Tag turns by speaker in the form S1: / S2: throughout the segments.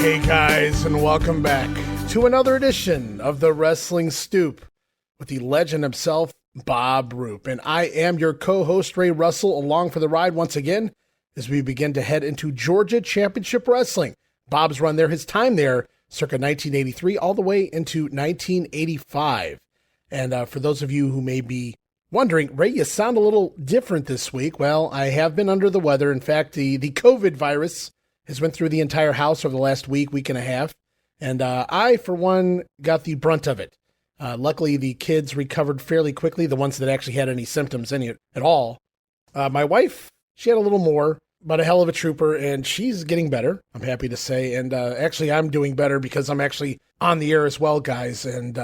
S1: Hey guys, and welcome back to another edition of the Wrestling Stoop with the legend himself, Bob Roop. And I am your co-host, Ray Russell, along for the ride once again as we begin to head into Georgia Championship Wrestling. Bob's run there, his time there, circa 1983, all the way into 1985. And for those of you who may be wondering, Ray, you sound a little different this week. Well, I have been under the weather. In fact, the COVID virus has went through the entire house over the last week and a half. And I, for one, got the brunt of it. Luckily, the kids recovered fairly quickly, the ones that actually had any symptoms at all. My wife, she had a little more, but a hell of a trooper, and she's getting better, I'm happy to say. And actually, I'm doing better because I'm actually on the air as well, guys. And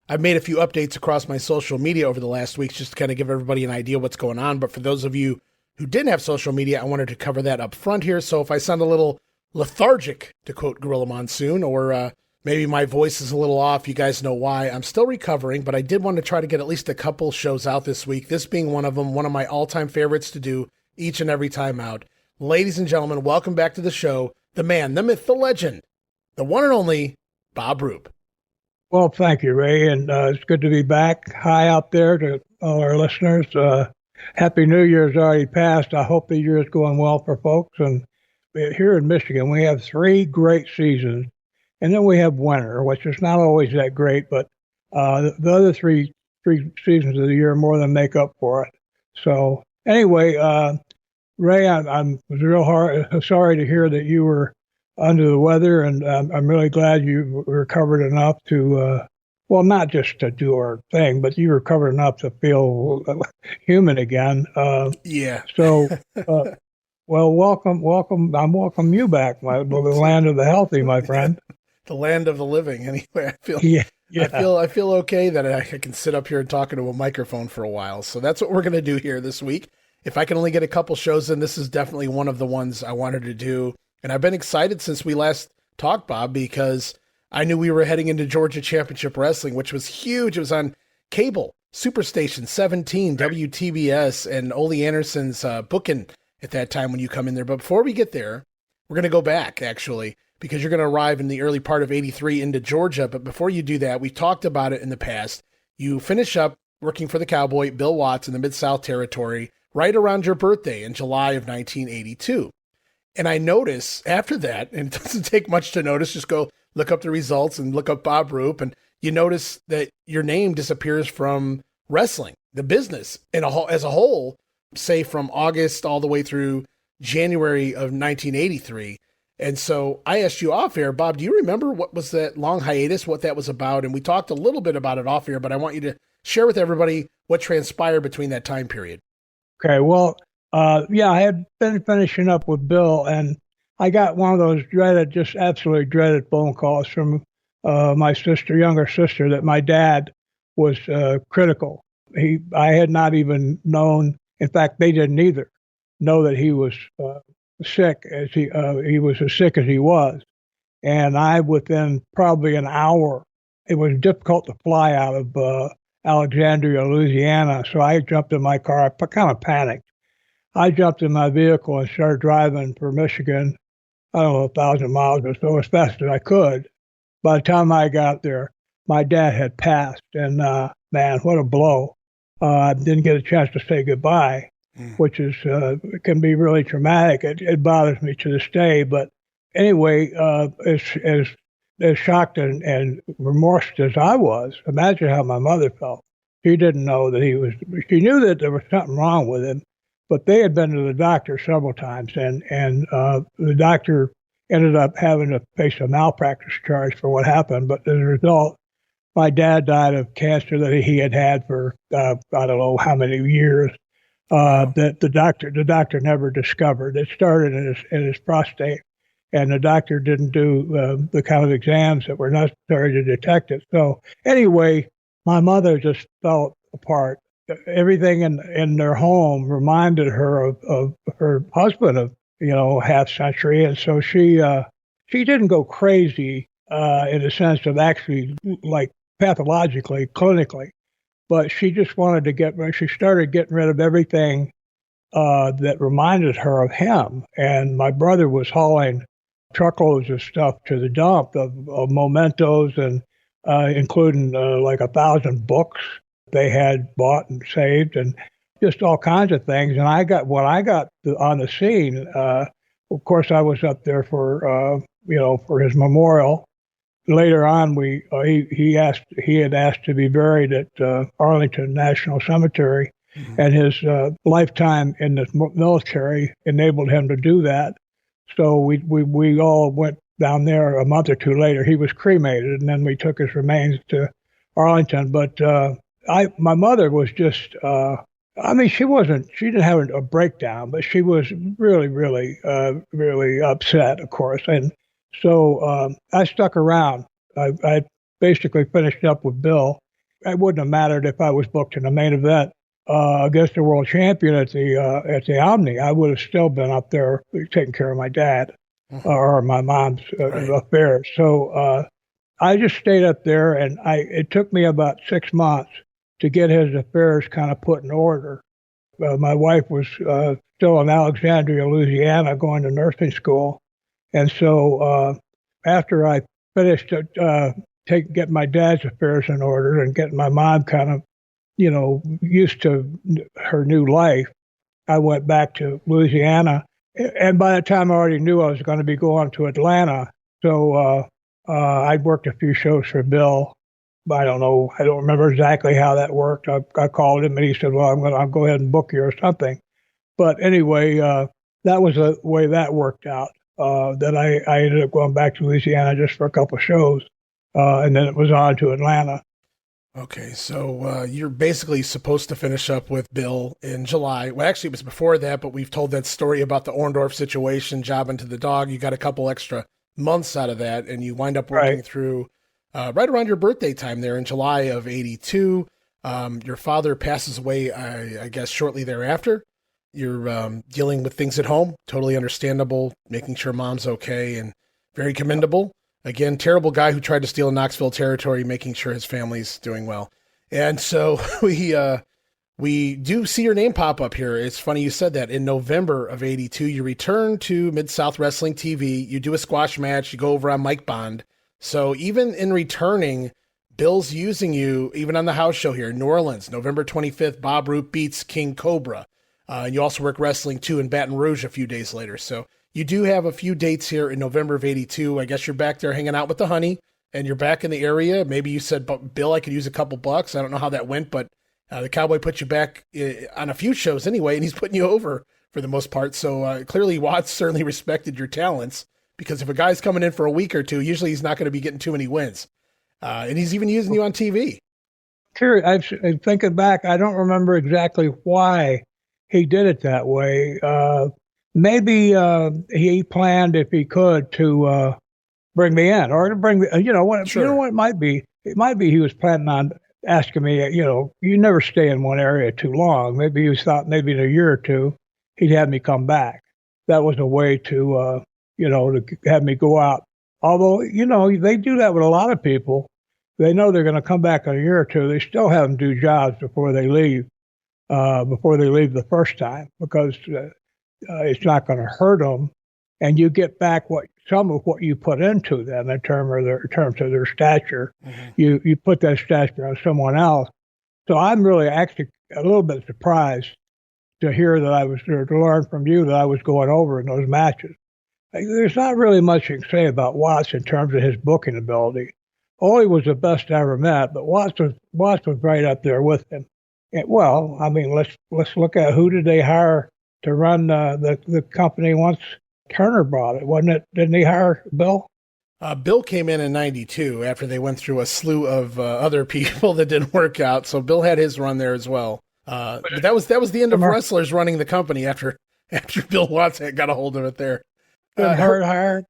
S1: I've made a few updates across my social media over the last week just to kind of give everybody an idea what's going on. But for those of you who didn't have social media, I wanted to cover that up front here. So if I sound a little lethargic, to quote Gorilla Monsoon, or maybe my voice is a little off, you guys know why. I'm still recovering, but I did want to try to get at least a couple shows out this week, this being one of them, one of my all-time favorites to do each and every time out. Ladies and gentlemen, welcome back to the show, the man, the myth, the legend, the one and only Bob Roop.
S2: Well, thank you, Ray, and it's good to be back. Hi out there to all our listeners. Happy New Year's already passed. I hope the year is going well for folks. And here in Michigan, we have 3 great seasons, and then we have winter, which is not always that great, but the other three seasons of the year more than make up for it. So anyway, Ray, I'm sorry to hear that you were under the weather, and I'm really glad you recovered enough to, well, not just to do our thing, but you recovered enough to feel human again.
S1: Yeah.
S2: So, well, welcome. I welcome you back, the land of the healthy, my friend.
S1: The land of the living. Anyway, I feel,
S2: yeah.
S1: I feel okay that I can sit up here and talk into a microphone for a while. So that's what we're going to do here this week. If I can only get a couple shows in, this is definitely one of the ones I wanted to do. And I've been excited since we last talked, Bob, because I knew we were heading into Georgia Championship Wrestling, which was huge. It was on cable, Superstation 17, WTBS, and Ole Anderson's booking at that time when you come in there. But before we get there, we're going to go back, actually, because you're going to arrive in the early part of 83 into Georgia. But before you do that, we've talked about it in the past. You finish up working for the Cowboy, Bill Watts, in the Mid-South Territory right around your birthday in July of 1982. And I notice after that, and it doesn't take much to notice, just go look up the results and look up Bob Roop, and you notice that your name disappears from wrestling, the business, as a whole, say from August all the way through January of 1983. And so I asked you off air, Bob, do you remember what was that long hiatus, what that was about? And we talked a little bit about it off air, but I want you to share with everybody what transpired between that time period.
S2: Okay, well, I had been finishing up with Bill, and I got one of those just absolutely dreaded phone calls from my younger sister, that my dad was critical. I had not even known. In fact, they didn't either know that he was sick, as he was as sick as he was. And I, within probably an hour, it was difficult to fly out of Alexandria, Louisiana. So I jumped in my car. I kind of panicked. I jumped in my vehicle and started driving for Michigan, I don't know, 1,000 miles or so, as fast as I could. By the time I got there, my dad had passed, and man, what a blow. I didn't get a chance to say goodbye, which is can be really traumatic. It bothers me to this day. But anyway, as shocked and remorsed as I was, imagine how my mother felt. She didn't know that she knew that there was something wrong with him, but they had been to the doctor several times, and the doctor ended up having to face a malpractice charge for what happened. But as a result, my dad died of cancer that he had for I don't know how many years. That the doctor never discovered. It started in his prostate, and the doctor didn't do the kind of exams that were necessary to detect it. So anyway, my mother just fell apart. Everything in their home reminded her of her husband of half century, and so she didn't go crazy in the sense of actually like pathologically, clinically, but she just wanted to she started getting rid of everything that reminded her of him. And my brother was hauling truckloads of stuff to the dump of mementos and including like 1,000 books they had bought and saved and just all kinds of things. And when I got on the scene, of course, I was up there for for his memorial. Later on, he had asked to be buried at Arlington National Cemetery, and his lifetime in the military enabled him to do that. So we all went down there a month or two later. He was cremated, and then we took his remains to Arlington. But my mother was just. She didn't have a breakdown, but she was really, really, really upset, of course. And so I stuck around. I basically finished up with Bill. It wouldn't have mattered if I was booked in the main event against the world champion at the Omni. I would have still been up there taking care of my dad or my mom's affairs. So I just stayed up there, and it took me about 6 months to get his affairs kind of put in order. My wife was still in Alexandria, Louisiana, going to nursing school. And so after I finished getting my dad's affairs in order and getting my mom kind of, used to her new life, I went back to Louisiana. And by the time I already knew I was going to be going to Atlanta. So I worked a few shows for Bill. I don't know. I don't remember exactly how that worked. I called him and he said, well, I'll go ahead and book you or something. But anyway, that was the way that worked out, that I ended up going back to Louisiana just for a couple of shows. And then it was on to Atlanta.
S1: Okay. So you're basically supposed to finish up with Bill in July. Well, actually, it was before that, but we've told that story about the Orndorff situation, jobbing to the dog. You got a couple extra months out of that, and you wind up working through right around your birthday time there in July of 82. Your father passes away, I guess, shortly thereafter. You're dealing with things at home, totally understandable, making sure mom's okay, and very commendable. Again, terrible guy who tried to steal Knoxville territory, making sure his family's doing well. And so we do see your name pop up here. It's funny you said that. In November of 82, you return to Mid-South Wrestling TV. You do a squash match. You go over on Mike Bond. So even in returning, Bill's using you, even on the house show here, New Orleans, November 25th, Bob Roop beats King Cobra. You also work Wrestling 2 in Baton Rouge a few days later. So you do have a few dates here in November of 82. I guess you're back there hanging out with the honey, and you're back in the area. Maybe you said, Bill, I could use a couple bucks. I don't know how that went, but the Cowboy put you back on a few shows anyway, and he's putting you over for the most part. So clearly Watts certainly respected your talents. Because if a guy's coming in for a week or two, usually he's not going to be getting too many wins. And he's even using you on TV.
S2: Curious, I'm thinking back, I don't remember exactly why he did it that way. Maybe he planned, if he could, to bring me in. Or to bring me, you know what it might be? It might be he was planning on asking me, you never stay in one area too long. Maybe he thought maybe in a year or two, he'd have me come back. That was a way to to have me go out. Although, they do that with a lot of people. They know they're going to come back in a year or two. They still have them do jobs before they leave the first time, because it's not going to hurt them. And you get back some of what you put into them in terms of their stature. Mm-hmm. You put that stature on someone else. So I'm really actually a little bit surprised to hear that to learn from you that I was going over in those matches. There's not really much you can say about Watts in terms of his booking ability. Ole was the best I ever met, but Watts was right up there with him. And, well, I mean, let's look at who did they hire to run the company once Turner bought it, wasn't it? Didn't he hire Bill?
S1: Bill came in 92 after they went through a slew of other people that didn't work out. So Bill had his run there as well. But that was the end of wrestlers running the company after Bill Watts got a hold of it there.
S2: Hurd hired?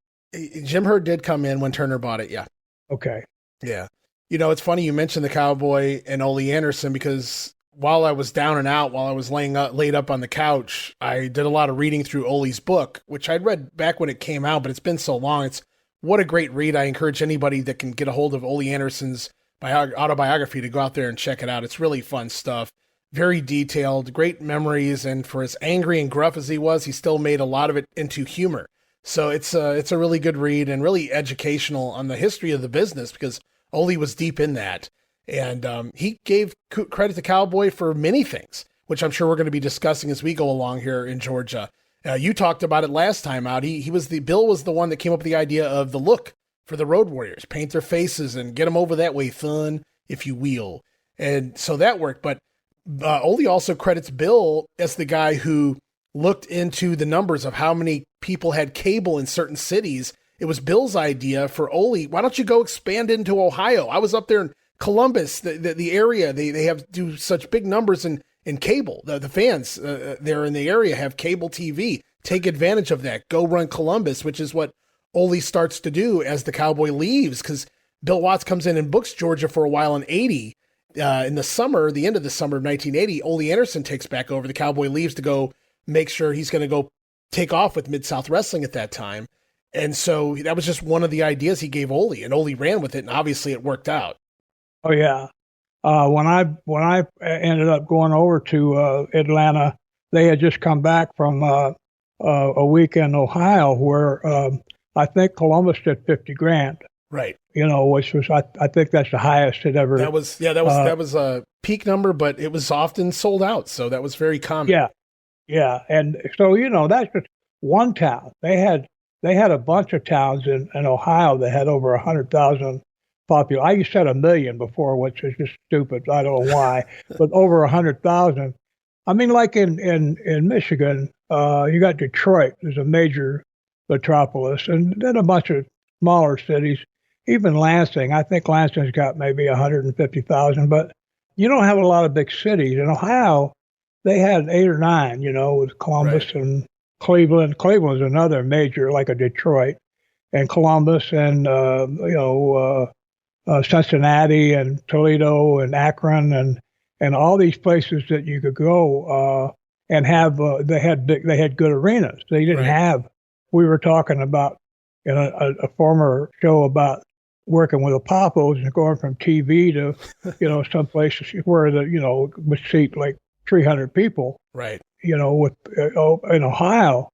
S1: Jim Hurd did come in when Turner bought it, yeah.
S2: Okay.
S1: Yeah. It's funny you mentioned the Cowboy and Ole Anderson, because while I was down and out, while I was laid up on the couch, I did a lot of reading through Ole's book, which I'd read back when it came out, but it's been so long. What a great read. I encourage anybody that can get a hold of Ole Anderson's autobiography to go out there and check it out. It's really fun stuff. Very detailed, great memories, and for as angry and gruff as he was, he still made a lot of it into humor. So it's a really good read and really educational on the history of the business because Ole was deep in that. And he gave credit to Cowboy for many things, which I'm sure we're going to be discussing as we go along here in Georgia. You talked about it last time out. Bill was the one that came up with the idea of the look for the Road Warriors, paint their faces and get them over that way, fun, if you will. And so that worked. But Ole also credits Bill as the guy who looked into the numbers of how many people had cable in certain cities. It was Bill's idea for Ole. Why don't you go expand into Ohio? I was up there in Columbus, the area. They do such big numbers in cable. The fans there in the area have cable TV. Take advantage of that. Go run Columbus, which is what Ole starts to do as the Cowboy leaves, because Bill Watts comes in and books Georgia for a while in 80. In the summer, the end of the summer of 1980, Ole Anderson takes back over. The Cowboy leaves to go make sure he's going to go take off with Mid-South Wrestling at that time. And so that was just one of the ideas he gave Ole, and Ole ran with it, and obviously it worked out.
S2: Oh yeah. When I ended up going over to Atlanta, they had just come back from a week in Ohio where I think Columbus did $50,000.
S1: Right.
S2: Which was I think that's the highest it ever.
S1: That was a peak number, but it was often sold out, so that was very common.
S2: Yeah, and so that's just one town. They had a bunch of towns in Ohio that had over 100,000 population. I said 1 million before, which is just stupid. I don't know why, but over 100,000. I mean, like in Michigan, you got Detroit, there's a major metropolis, and then a bunch of smaller cities. Even Lansing, I think Lansing's got maybe 150,000, but you don't have a lot of big cities. In Ohio, they had 8 or 9, with Columbus and Cleveland. Cleveland was another major, like a Detroit, and Columbus and, Cincinnati and Toledo and Akron and all these places that you could go and have. They had good arenas. They didn't have. We were talking about in a former show about working with the Papos and going from TV to some places where would seat like 300 people.
S1: Right.
S2: With in Ohio.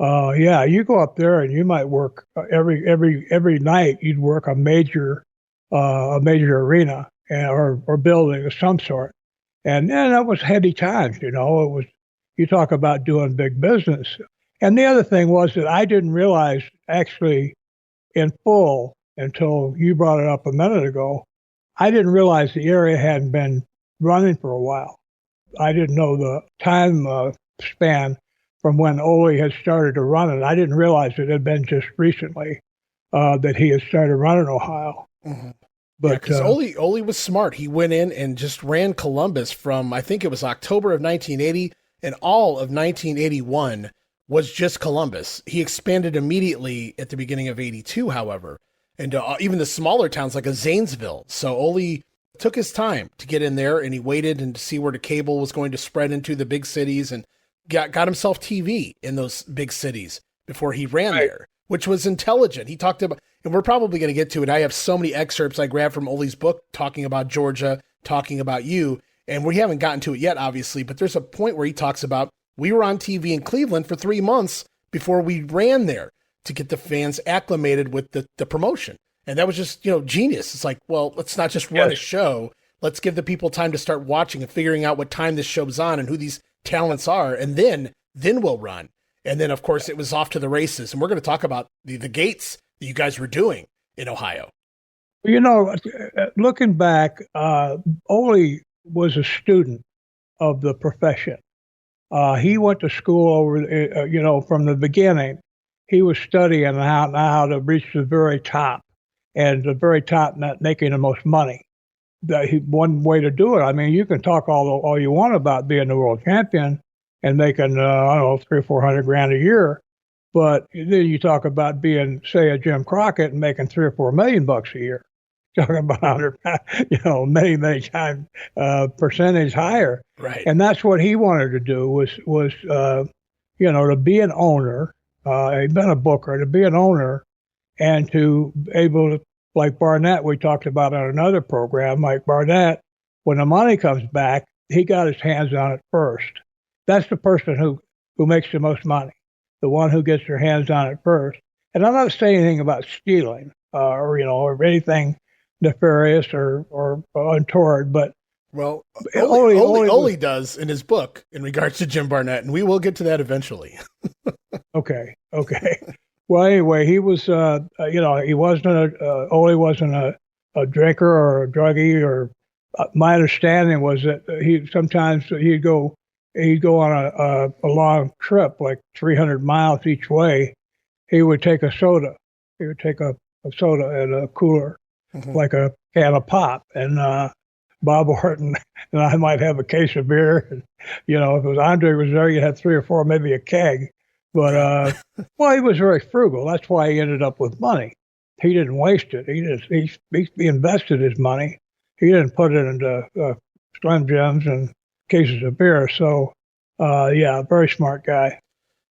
S2: You go up there and you might work every night. You'd work a major arena or building of some sort, and that was heady times. It was, you talk about doing big business. And the other thing was that I didn't realize actually in full until you brought it up a minute ago. I didn't realize the area hadn't been running for a while. I didn't know the time span from when Ole had started to run it. I didn't realize it had been just recently that he had started running Ohio.
S1: Mm-hmm. But because Ole was smart. He went in and just ran Columbus from, I think it was October of 1980, and all of 1981 was just Columbus. He expanded immediately at the beginning of 82, however, and even the smaller towns like a Zanesville. So Ole took his time to get in there, and he waited and to see where the cable was going to spread into the big cities, and got himself TV in those big cities before he ran there, which was intelligent. He talked about, and we're probably going to get to it. I have so many excerpts I grabbed from Ole's book talking about Georgia, talking about you, and we haven't gotten to it yet, obviously, but there's a point where he talks about, we were on TV in Cleveland for 3 months before we ran there to get the fans acclimated with the promotion. And that was just, genius. It's like, well, let's not just run a show. Let's give the people time to start watching and figuring out what time this show's on and who these talents are. And then we'll run. And then, of course, it was off to the races. And we're going to talk about the gates that you guys were doing in Ohio.
S2: Looking back, Ole was a student of the profession. He went to school over, from the beginning. He was studying how to reach the very top, and the very top meant making the most money. One way to do it. I mean, you can talk all you want about being the world champion and making, $300,000 or $400,000 a year, but then you talk about being, say, a Jim Crockett and making $3 or $4 million a year. Talking about 100, many times percentage higher.
S1: Right.
S2: And that's what he wanted to do was to be an owner. He'd been a booker, to be an owner, and to able to, like Barnett, we talked about on another program, like Barnett, when the money comes back, he got his hands on it first. That's the person who makes the most money. the one who gets their hands on it first. And I'm not saying anything about stealing or anything nefarious or untoward, but
S1: well,
S2: Ole
S1: Ole does in his book in regards to Jim Barnett, and we will get to that eventually.
S2: Okay. Well, anyway, he was, he wasn't Ole wasn't a drinker or a druggie, or my understanding was that he'd go on a long trip, like 300 miles each way. He would take a soda. He would take a soda in a cooler, like a can of pop. And Bob Orton and I might have a case of beer. And, if it was Andre was there, you'd have 3 or 4, maybe a keg. But, well, he was very frugal. That's why he ended up with money. He didn't waste it. He invested his money. He didn't put it into Slim Jims and cases of beer. So, very smart guy.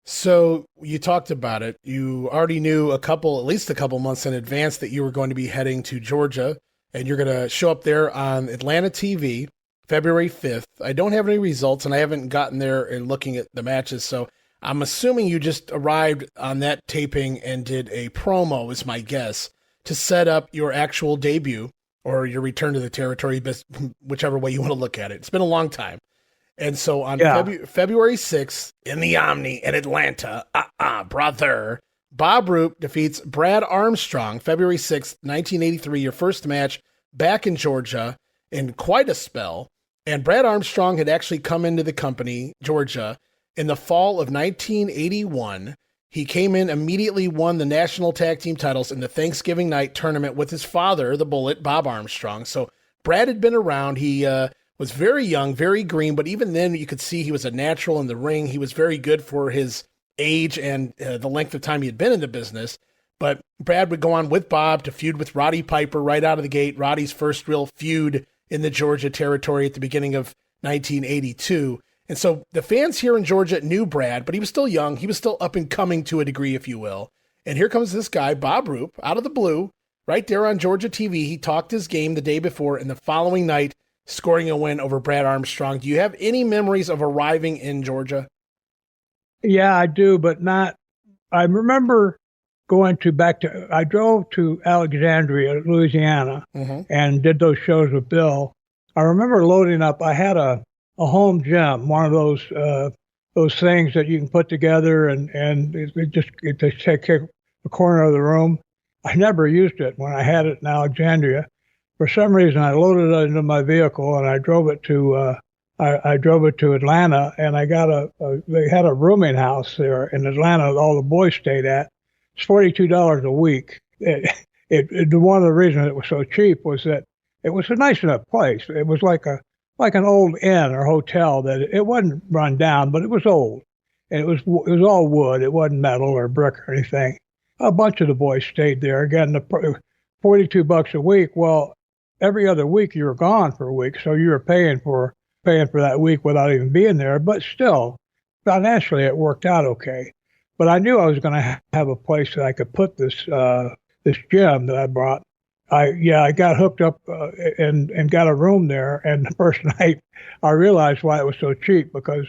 S1: So you talked about it. You already knew at least a couple months in advance that you were going to be heading to Georgia, and you're going to show up there on Atlanta TV, February 5th. I don't have any results, and I haven't gotten there and looking at the matches. So I'm assuming you just arrived on that taping and did a promo, is my guess, to set up your actual debut or your return to the territory, whichever way you want to look at it. It's been a long time. And so on February 6th in the Omni in Atlanta, brother, Bob Roop defeats Brad Armstrong, February 6th, 1983, your first match back in Georgia in quite a spell. And Brad Armstrong had actually come into the company, Georgia, in the fall of 1981. He came in, immediately won the national tag team titles in the Thanksgiving night tournament with his father, the Bullet, Bob Armstrong. So Brad had been around. He was very young, very green, but even then you could see he was a natural in the ring. He was very good for his age and the length of time he had been in the business. But Brad would go on with Bob to feud with Roddy Piper right out of the gate, Roddy's first real feud in the Georgia territory at the beginning of 1982. And so the fans here in Georgia knew Brad, but he was still young. He was still up and coming to a degree, if you will. And here comes this guy, Bob Roop, out of the blue, right there on Georgia TV. He talked his game the day before, and the following night, scoring a win over Brad Armstrong. Do you have any memories of arriving in Georgia?
S2: Yeah, I do, but not. I remember I drove to Alexandria, Louisiana, and did those shows with Bill. I remember loading up. I had a home gym, one of those things that you can put together and it just take the corner of the room. I never used it when I had it in Alexandria. For some reason, I loaded it into my vehicle and I drove it to Atlanta, and they had a rooming house there in Atlanta that all the boys stayed at. It's $42 a week. One of the reasons it was so cheap was that it was a nice enough place. It was like an old inn or hotel that it wasn't run down, but it was old, and it was all wood. It wasn't metal or brick or anything. A bunch of the boys stayed there. Again, the $42 a week. Well, every other week you were gone for a week, so you were paying for that week without even being there. But still, financially, it worked out okay. But I knew I was going to have a place that I could put this gym that I brought. I got hooked up and got a room there. And the first night, I realized why it was so cheap, because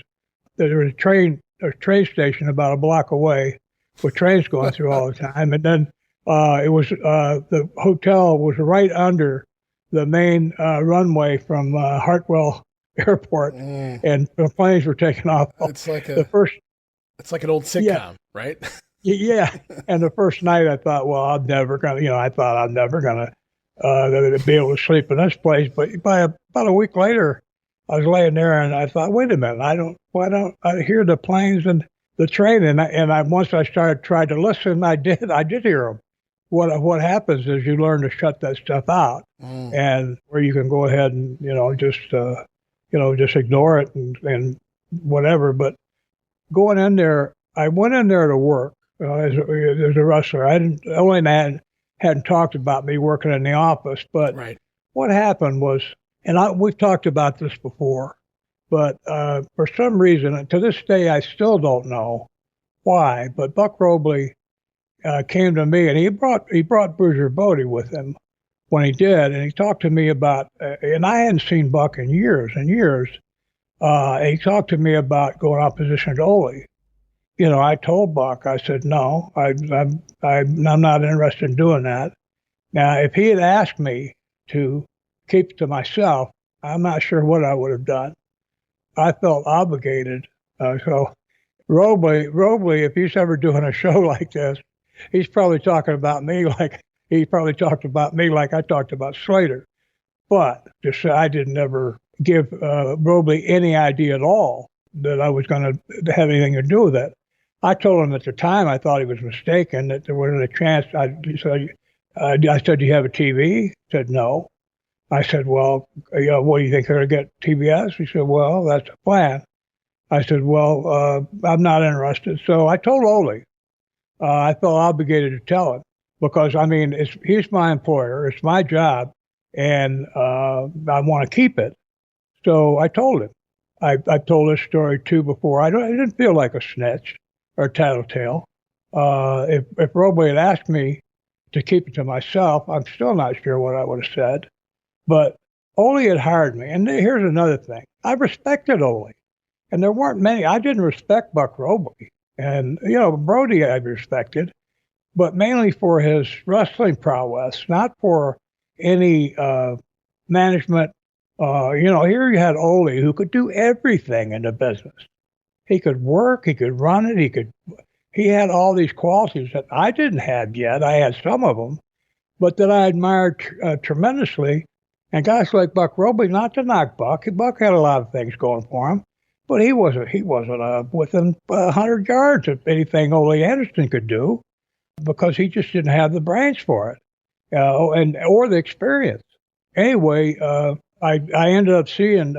S2: there was a train station about a block away with trains going through all the time. And then the hotel was right under the main runway from Hartwell Airport, and the planes were taking off.
S1: It's like an old sitcom, right?
S2: Yeah. And the first night I thought, well, I'm never going to be able to sleep in this place. But about a week later, I was laying there and I thought, wait a minute, why don't I hear the planes and the train? And once I tried to listen, I did hear them. What happens is you learn to shut that stuff out, and where you can go ahead and, just ignore it and whatever. But going in there, I went in there to work as a wrestler. Elaine hadn't talked about me working in the office, but
S1: right.
S2: What happened was, and we've talked about this before, but for some reason, to this day, I still don't know why, but Buck Robley came to me, and he brought Bruiser Bodie with him when he did, and he talked to me about, and I hadn't seen Buck in years and years. He talked to me about going opposition to Ole, I told Buck, I said, no, I'm not interested in doing that. Now, if he had asked me to keep it to myself, I'm not sure what I would have done. I felt obligated. So Robley, if he's ever doing a show like this, he's probably talking about me like he probably talked about me like I talked about Slater. But just I didn't ever give Robley any idea at all that I was going to have anything to do with it. I told him at the time I thought he was mistaken, that there wasn't a chance. I said, do you have a TV? He said, no. I said, well, what do you think they're going to get TBS? He said, well, that's the plan. I said, well, I'm not interested. So I told Ole. I felt obligated to tell him because, I mean, he's my employer. It's my job, and I want to keep it. So I told him. I told this story, too, before. I didn't feel like a snitch or a tattletale. If Robley had asked me to keep it to myself, I'm still not sure what I would have said. But Ole had hired me. And here's another thing. I respected Ole. And there weren't many. I didn't respect Buck Robley. And, Brody I respected, but mainly for his wrestling prowess, not for any management. Here you had Ole, who could do everything in the business. He could work, he could run it, he had all these qualities that I didn't have yet. I had some of them, but that I admired tremendously. And guys like Buck Robley, not to knock Buck had a lot of things going for him, but he wasn't within 100 yards of anything Ole Anderson could do because he just didn't have the brains for it, or the experience. Anyway, I ended up seeing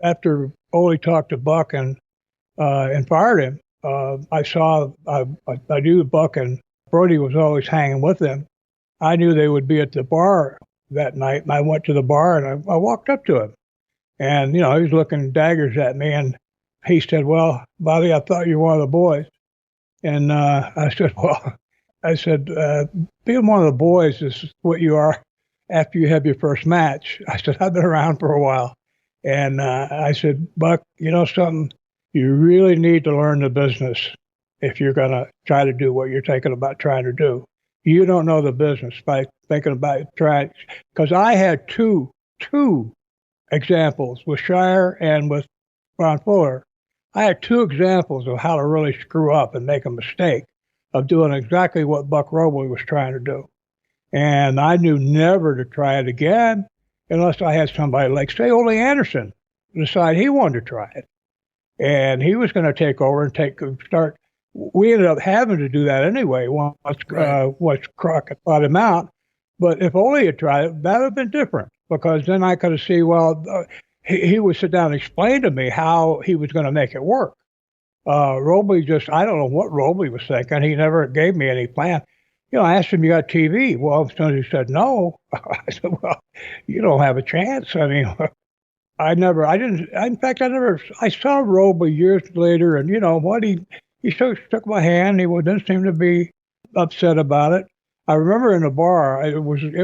S2: after Ole talked to Buck and fired him. I knew Buck and Brody was always hanging with them. I knew they would be at the bar that night, and I went to the bar and I walked up to him, and he was looking daggers at me, and he said, "Well, Bobby, I thought you were one of the boys," and I said, "Well," being one of the boys is what you are after you have your first match. I said, "I've been around for a while," and I said, "Buck, you know something? You really need to learn the business if you're going to try to do what you're thinking about trying to do. You don't know the business by thinking about trying." Because I had two examples with Shire and with Ron Fuller. I had two examples of how to really screw up and make a mistake of doing exactly what Buck Robley was trying to do. And I knew never to try it again unless I had somebody like, say, Ole Anderson decide he wanted to try it. And he was going to take over and start. We ended up having to do that anyway once Crockett bought him out. But if Ole had tried it, that would have been different because then I could have seen, he would sit down and explain to me how he was going to make it work. Robley I don't know what Robley was thinking. He never gave me any plan. I asked him, "You got TV?" Well, as soon as he said no, I said, "Well, you don't have a chance." I mean, I saw Robley years later, and he shook my hand. He didn't seem to be upset about it. I remember in the bar, I wasn't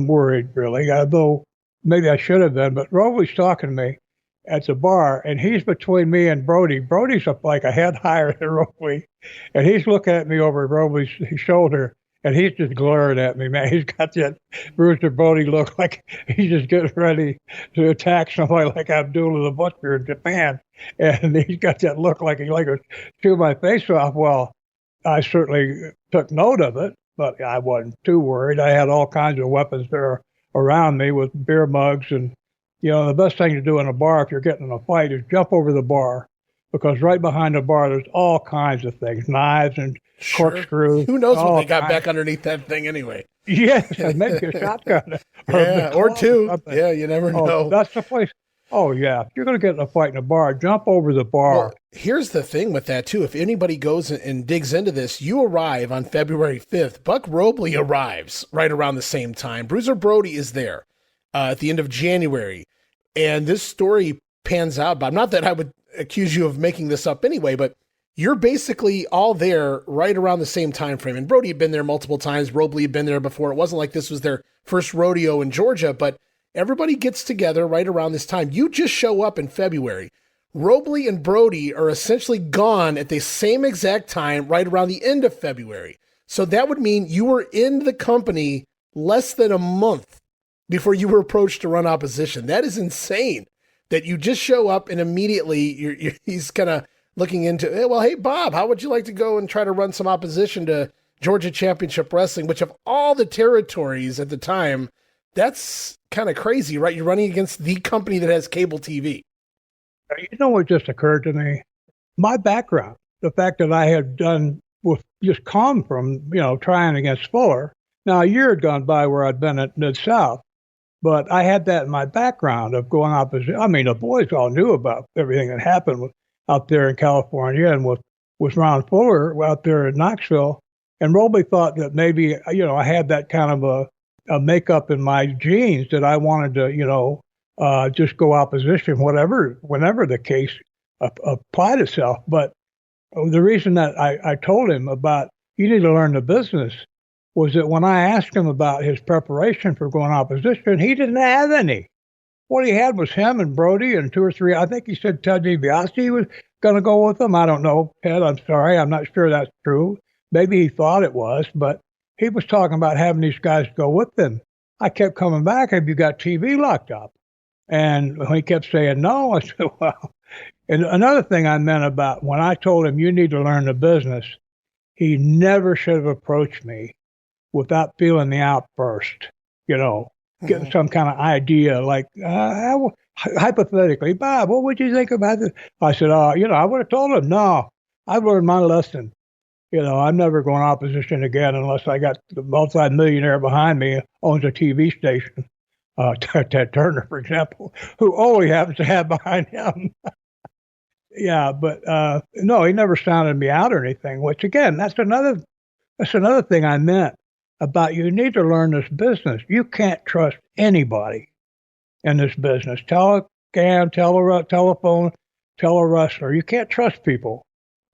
S2: worried really, although maybe I should have been, but Robley's talking to me at the bar, and he's between me and Brody. Brody's up like a head higher than Robley, and he's looking at me over Robley's shoulder, and he's just glaring at me, man. He's got that Brewster Brody look like he's just getting ready to attack somebody like Abdullah the Butcher in Japan. And he's got that look like he's like to chew my face off. Well, I certainly took note of it, but I wasn't too worried. I had all kinds of weapons there around me with beer mugs. And, the best thing to do in a bar if you're getting in a fight is jump over the bar. Because right behind the bar, there's all kinds of things, knives and corkscrews.
S1: Who knows what they got back underneath that thing anyway?
S2: Yes, maybe a shotgun.
S1: or two. Yeah, you never know.
S2: That's the place. Oh, yeah. If you're going to get in a fight in a bar, jump over the bar.
S1: Well, here's the thing with that, too. If anybody goes and digs into this, you arrive on February 5th. Buck Robley arrives right around the same time. Bruiser Brody is there at the end of January. And this story pans out, but not that I would accuse you of making this up anyway, but you're basically all there right around the same time frame. And Brody had been there multiple times. Robley had been there before. It wasn't like this was their first rodeo in Georgia, but everybody gets together right around this time. You just show up in February. Robley and Brody are essentially gone at the same exact time, right around the end of February. So that would mean you were in the company less than a month before you were approached to run opposition. That is insane that you just show up and immediately he's kind of looking into, hey, Bob, how would you like to go and try to run some opposition to Georgia Championship Wrestling, which of all the territories at the time, that's kind of crazy, right? You're running against the company that has cable TV.
S2: You know what just occurred to me? My background, the fact that I had done with just come from, trying against Fuller. Now, a year had gone by where I'd been at Mid-South, but I had that in my background of going opposite. I mean, the boys all knew about everything that happened out there in California and with Ron Fuller out there in Knoxville. And Robley thought that maybe, I had that kind of a makeup in my genes that I wanted to, just go opposition, whenever the case applied itself. But the reason that I told him about you need to learn the business was that when I asked him about his preparation for going opposition, he didn't have any. What he had was him and Brody and two or three. I think he said Ted DiBiase was going to go with him. I don't know, Ted. I'm sorry. I'm not sure that's true. Maybe he thought it was, but he was talking about having these guys go with him. I kept coming back. Have you got TV locked up? And when he kept saying no, I said, well. And another thing I meant about when I told him you need to learn the business, he never should have approached me without feeling the outburst, getting some kind of idea like, hypothetically, Bob, what would you think about this? I said, I would have told him, no, I've learned my lesson. I'm never going opposition again unless I got the multi-millionaire behind me owns a TV station. Ted Turner, for example, who only happens to have behind him. Yeah, but no, he never sounded me out or anything, which again, that's another thing I meant about you need to learn this business. You can't trust anybody in this business. Telephone, tell a wrestler. You can't trust people.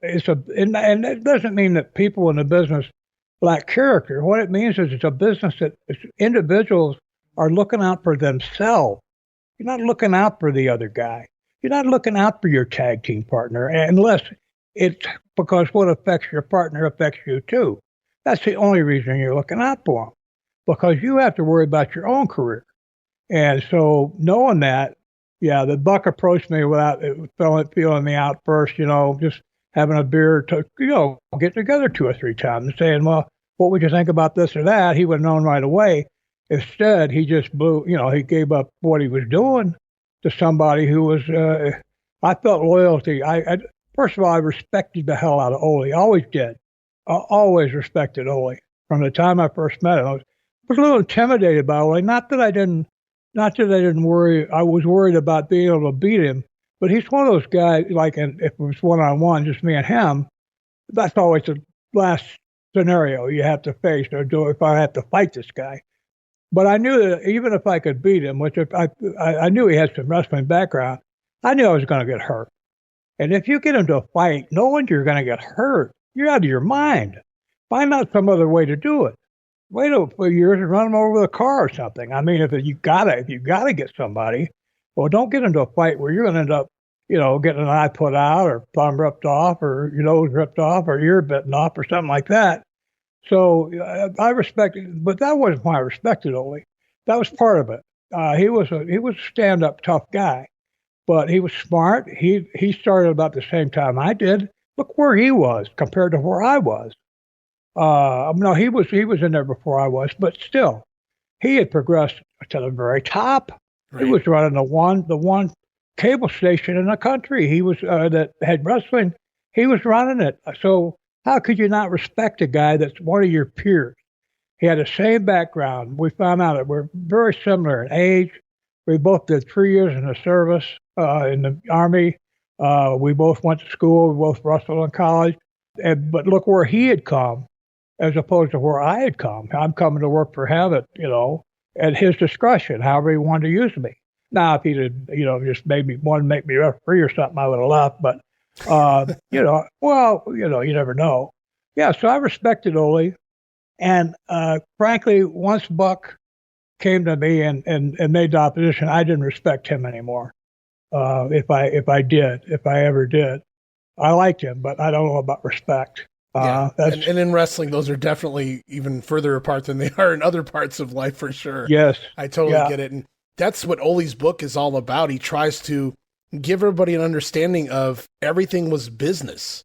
S2: And it doesn't mean that people in the business lack character. What it means is it's a business that individuals are looking out for themselves. You're not looking out for the other guy. You're not looking out for your tag team partner unless it's because what affects your partner affects you too. That's the only reason you're looking out for them, because you have to worry about your own career. And so knowing that, the Buck approached me without feeling me out first, just having a beer, get together 2 or 3 times and saying, well, what would you think about this or that? He would have known right away. Instead, he just blew, he gave up what he was doing to somebody who was, I felt loyalty. First of all, I respected the hell out of Ole. Always did. I always respected Ole. From the time I first met him, I was a little intimidated by Ole. Not that I didn't worry. I was worried about being able to beat him. But he's one of those guys, like, if it was one-on-one, just me and him, that's always the last scenario you have to face or do if I have to fight this guy. But I knew that even if I could beat him, which I knew he had some wrestling background, I knew I was going to get hurt. And if you get into a fight knowing you're going to get hurt, you're out of your mind. Find out some other way to do it. Wait a few years and run him over with a car or something. I mean, if you gotta get somebody, well, don't get into a fight where you're going to end up, getting an eye put out or thumb ripped off or your nose ripped off or ear bitten off or something like that. So I respected, but that wasn't why I respected Ole. That was part of it. He was a stand-up tough guy, but he was smart. He started about the same time I did. Look where he was compared to where I was. No, he was in there before I was, but still, he had progressed to the very top. Right. He was running the one cable station in the country. He was that had wrestling. He was running it. So how could you not respect a guy that's one of your peers? He had the same background. We found out that we're very similar in age. We both did 3 years in the service in the Army. We both went to school. We both wrestled in college. But look where he had come as opposed to where I had come. I'm coming to work for him at his discretion, however he wanted to use me. Now, if he did, just wanted to make me referee or something, I would have left. But, you never know. Yeah, so I respected Ole. And frankly, once Buck came to me and made the opposition, I didn't respect him anymore. if I ever did. I liked him, but I don't know about respect.
S1: And in wrestling, those are definitely even further apart than they are in other parts of life, for sure.
S2: Yes.
S1: I totally get it. And that's what Ole's book is all about. He tries to give everybody an understanding of everything was business.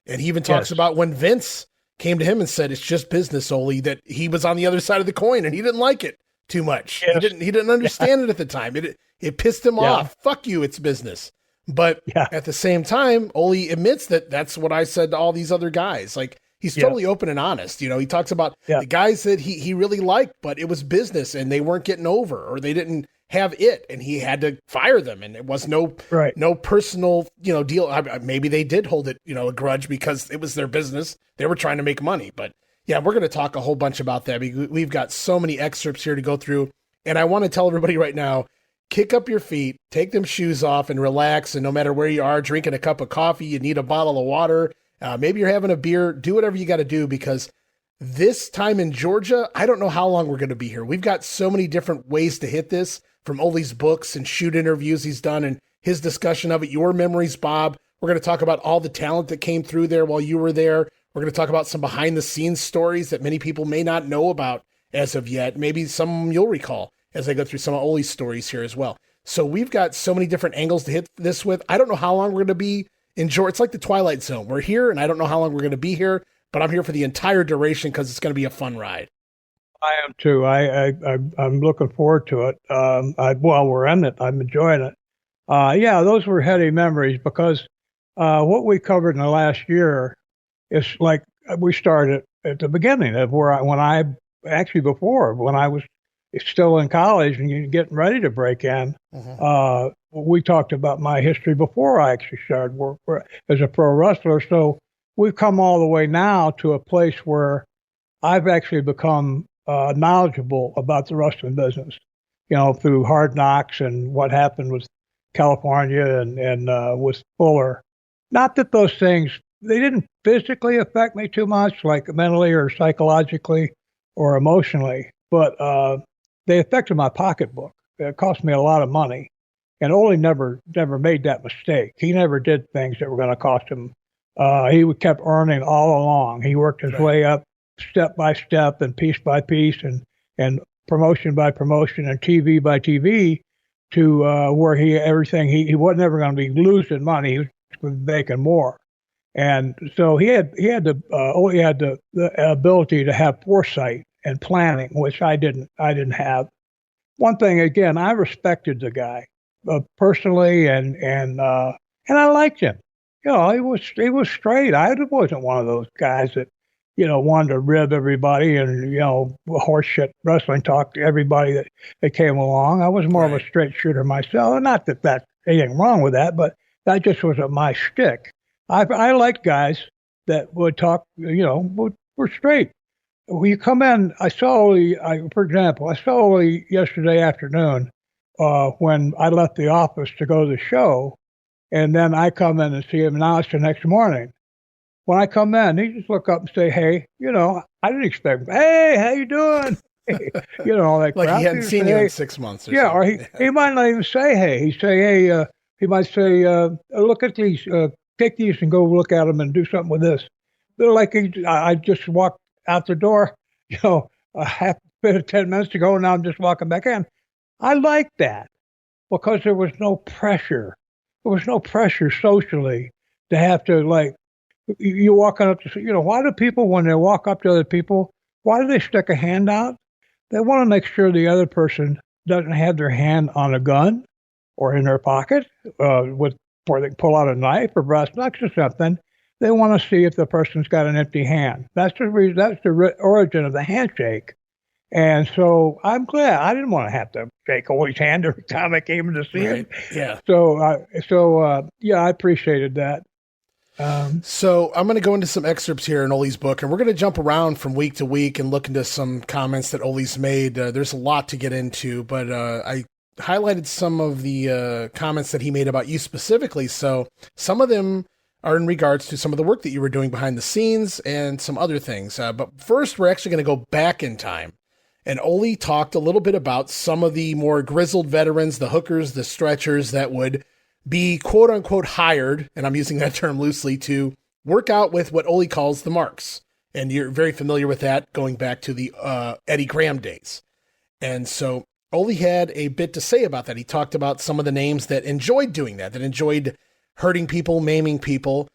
S1: And he even talks about when Vince came to him and said, it's just business, Ole, that he was on the other side of the coin and he didn't like it too much. Yes. He didn't understand it at the time. It pissed him off. Fuck you, it's business. But at the same time, Ole admits that that's what I said to all these other guys. Like, he's totally open and honest. You know, he talks about the guys that he really liked, but it was business and they weren't getting over, or they didn't have it, and he had to fire them. And it was no personal, deal. Maybe they did hold it, a grudge because it was their business. They were trying to make money. But yeah, we're going to talk a whole bunch about that. We've got so many excerpts here to go through. And I want to tell everybody right now, kick up your feet, take them shoes off and relax. And no matter where you are, drinking a cup of coffee, you need a bottle of water, maybe you're having a beer, do whatever you got to do, because this time in Georgia, I don't know how long we're going to be here. We've got so many different ways to hit this, from Ole's books and shoot interviews he's done and his discussion of it, your memories, Bob. We're going to talk about all the talent that came through there while you were there. We're going to talk about some behind the scenes stories that many people may not know about as of yet. Maybe some you'll recall as I go through some of Ole's stories here as well. So we've got so many different angles to hit this with. I don't know how long we're going to be in Georgia. It's like the Twilight Zone. We're here, and I don't know how long we're going to be here, but I'm here for the entire duration because it's going to be a fun ride.
S2: I am too. I'm looking forward to it. We're in it. I'm enjoying it. Those were heady memories, because what we covered in the last year is like we started at the beginning of when I was still in college and getting ready to break in. We talked about my history before I actually started work as a pro wrestler. So we've come all the way now to a place where I've actually become knowledgeable about the wrestling business, through Hard Knocks and what happened with California and with Fuller. Not that those things, they didn't physically affect me too much, like mentally or psychologically or emotionally, but they affected my pocketbook. It cost me a lot of money. And Ole never made that mistake. He never did things that were going to cost him. He kept earning all along. He worked his way up step by step and piece by piece and promotion by promotion and TV by TV to where he wasn't ever going to be losing money. He was making more. And so he had the ability to have foresight and planning, which I didn't have. One thing, again, I respected the guy personally, and I liked him. He was straight. I wasn't one of those guys that wanted to rib everybody and horseshit wrestling talk to everybody that came along. I was more of a straight shooter myself. Not that anything wrong with that, but that just wasn't my shtick. I liked guys that would talk, were straight. When you come in, I saw Ole yesterday afternoon when I left the office to go to the show, and then I come in and see him. Now it's the next morning. When I come in, he just look up and say, "Hey, I didn't expect him. Hey, how you doing?" All that
S1: like
S2: crap.
S1: He hadn't seen you in 6 months.
S2: Or he might not even say, "Hey." He'd say, "Hey," he might say, "Look at these. Take these and go look at them and do something with this." They're like I just walked out the door, a half bit of 10 minutes ago, and now I'm just walking back in. I like that because there was no pressure. There was no pressure socially to have to you walking up to, why do people, when they walk up to other people, why do they stick a hand out? They want to make sure the other person doesn't have their hand on a gun or in their pocket before they pull out a knife or brass knucks or something. They want to see if the person's got an empty hand. That's the reason. That's the origin of the handshake. And so I'm glad I didn't want to have to shake Ole's hand every time I came in to see him.
S1: Yeah.
S2: So I appreciated that.
S1: So I'm going to go into some excerpts here in Ole's book, and we're going to jump around from week to week and look into some comments that Ole's made. There's a lot to get into, but I highlighted some of the comments that he made about you specifically. So some of them are in regards to some of the work that you were doing behind the scenes and some other things. But first, we're actually going to go back in time. And Ole talked a little bit about some of the more grizzled veterans, the hookers, the stretchers that would be quote unquote hired, and I'm using that term loosely, to work out with what Ole calls the marks. And you're very familiar with that going back to the Eddie Graham days. And so Ole had a bit to say about that. He talked about some of the names that enjoyed doing that enjoyed hurting people, maiming people.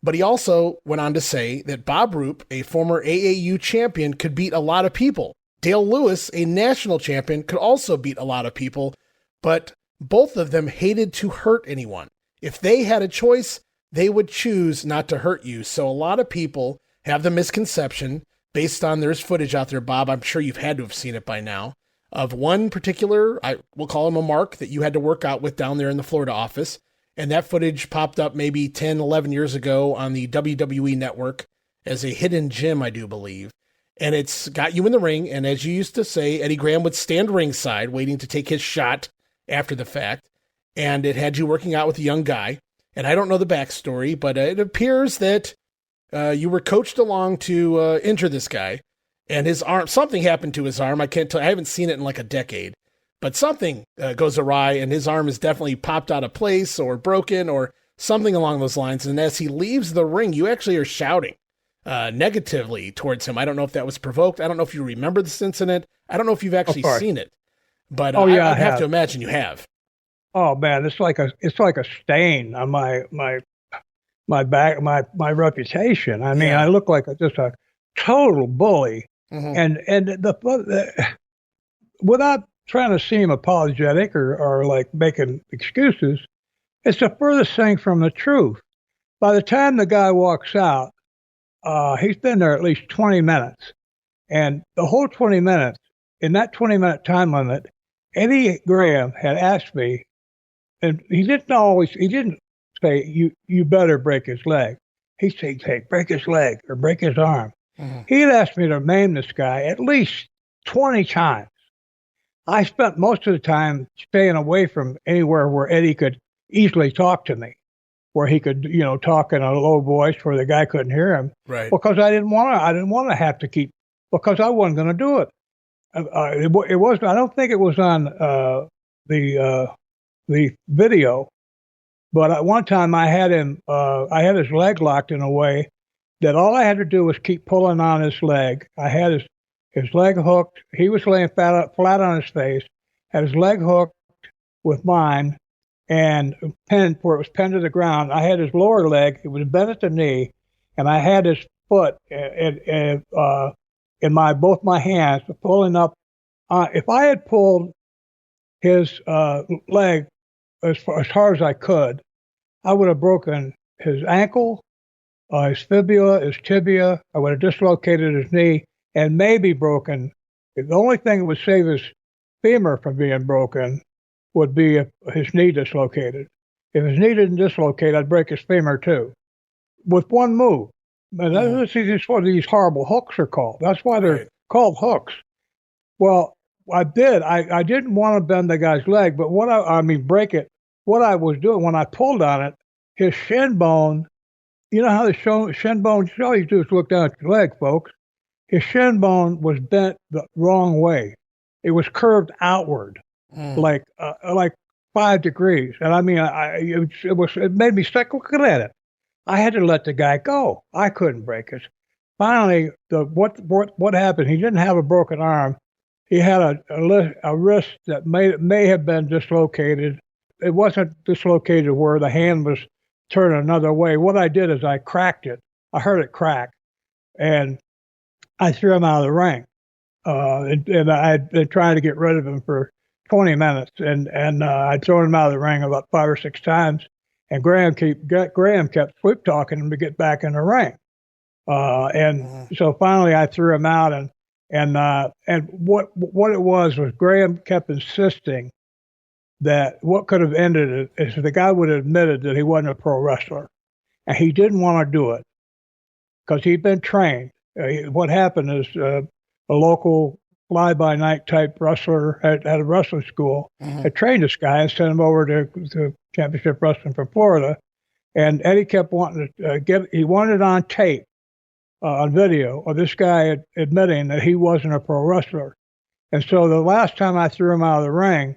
S1: But he also went on to say that Bob Roop, a former AAU champion, could beat a lot of people. Dale Lewis, a national champion, could also beat a lot of people, but both of them hated to hurt anyone. If they had a choice, they would choose not to hurt you. So a lot of people have the misconception, based on there's footage out there, Bob, I'm sure you've had to have seen it by now, of one particular, I will call him a mark, that you had to work out with down there in the Florida office. And that footage popped up maybe 10, 11 years ago on the WWE network as a hidden gem, I do believe. And it's got you in the ring. And as you used to say, Eddie Graham would stand ringside waiting to take his shot after the fact. And it had you working out with a young guy. And I don't know the backstory, but it appears that you were coached along to injure this guy. And his arm, something happened to his arm. I can't tell. I haven't seen it in like a decade. But something goes awry, and his arm is definitely popped out of place or broken or something along those lines. And as he leaves the ring, you actually are shouting negatively towards him. I don't know if that was provoked. I don't know if you remember this incident. I don't know if you've actually seen it. But I have to imagine you have.
S2: Oh man, it's like a stain on my back, my reputation. I mean, I look like just a total bully, and without trying to seem apologetic or like making excuses, it's the furthest thing from the truth. By the time the guy walks out, he's been there at least 20 minutes. And the whole 20 minutes, in that 20-minute time limit, Eddie Graham had asked me, and he didn't say, you better break his leg. He'd say, break his leg or break his arm. He had asked me to maim this guy at least 20 times. I spent most of the time staying away from anywhere where Eddie could easily talk to me, where he could, talk in a low voice where the guy couldn't hear him.
S1: Right.
S2: Because I didn't want to have to keep, because I wasn't going to do it. It was. I don't think it was on the video, but at one time I had him. I had his leg locked in a way that all I had to do was keep pulling on his leg. I had his leg hooked. He was laying flat on his face, had his leg hooked with mine and pinned where it was pinned to the ground. I had his lower leg. It was bent at the knee, and I had his foot in both my hands pulling up. If I had pulled his leg as hard as I could, I would have broken his ankle, his fibula, his tibia. I would have dislocated his knee, and maybe broken. The only thing that would save his femur from being broken would be if his knee dislocated. If his knee didn't dislocate, I'd break his femur too, with one move. And that's what these horrible hooks are called. That's why they're called hooks. Well, I did. I didn't want to bend the guy's leg, but break it. What I was doing when I pulled on it, his shin bone. You know how the shin bone? All you do is look down at your leg, folks. His shin bone was bent the wrong way. It was curved outward, like 5 degrees. And I mean, it made me sick looking at it. I had to let the guy go. I couldn't break it. Finally, what happened? He didn't have a broken arm. He had a wrist that may have been dislocated. It wasn't dislocated where the hand was turned another way. What I did is I cracked it. I heard it crack, and I threw him out of the ring. And I'd been trying to get rid of him for 20 minutes, and I'd thrown him out of the ring about 5 or 6 times. And Graham kept sweep talking him to get back in the ring. So finally I threw him out, and what it was Graham kept insisting that what could have ended it is if the guy would have admitted that he wasn't a pro wrestler, and he didn't want to do it because he'd been trained. What happened is a local fly-by-night type wrestler at a wrestling school had trained this guy and sent him over to Championship Wrestling from Florida. And Eddie kept wanting to he wanted it on tape, on video, of this guy admitting that he wasn't a pro wrestler. And so the last time I threw him out of the ring,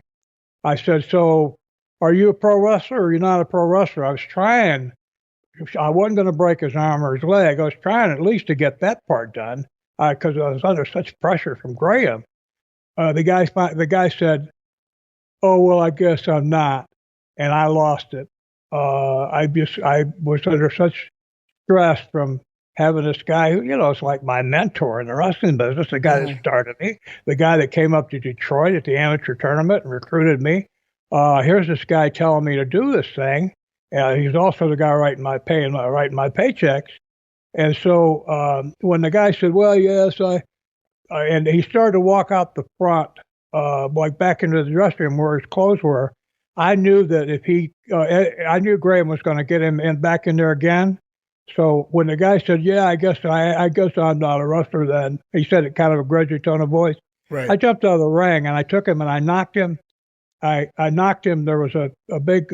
S2: I said, so are you a pro wrestler or you're not a pro wrestler? I was trying. I wasn't going to break his arm or his leg. I was trying at least to get that part done because I was under such pressure from Graham. The guy said, "Oh well, I guess I'm not," and I lost it. I was under such stress from having this guy who, is like my mentor in the wrestling business, the guy that started me, the guy that came up to Detroit at the amateur tournament and recruited me. Here's this guy telling me to do this thing. He's also the guy writing my paychecks. And so when the guy said, "Well, yes, and he started to walk out the front, like back into the dressing room where his clothes were, I knew that I knew Graham was going to get him back in there again. So when the guy said, "Yeah, I guess I'm not a wrestler," then he said it kind of a grudgy tone of voice.
S1: Right.
S2: I jumped out of the ring and I took him and I knocked him. I knocked him. There was a big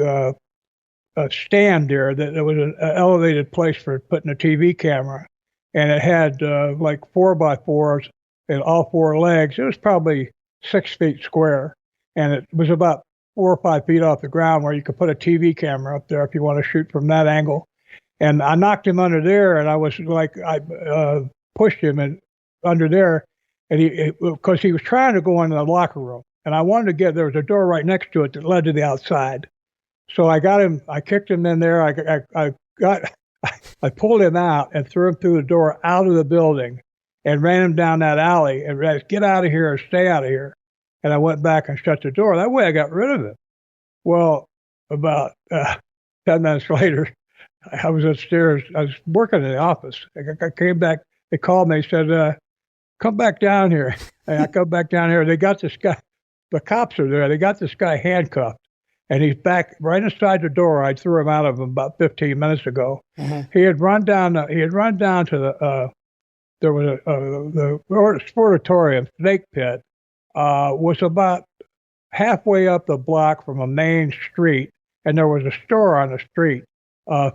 S2: stand there that was an elevated place for putting a TV camera, and it had like 4x4s and all four legs. It was probably 6 feet square, and it was about 4 or 5 feet off the ground where you could put a TV camera up there if you want to shoot from that angle. And I knocked him under there, and I was like, I pushed him under there, and because he was trying to go into the locker room, and I wanted to there was a door right next to it that led to the outside. So I got him, I kicked him in there, I pulled him out and threw him through the door out of the building and ran him down that alley and said, "Get out of here or stay out of here." And I went back and shut the door. That way I got rid of him. Well, about 10 minutes later, I was upstairs. I was working in the office. I came back. They called me. Said, "Come back down here." And I come back down here. They got this guy. The cops are there. They got this guy handcuffed, and he's back right inside the door. I threw him out of him about 15 minutes ago. Mm-hmm. He had run down to the. There was the sportatorium snake pit. Was about halfway up the block from a main street, and there was a store on the street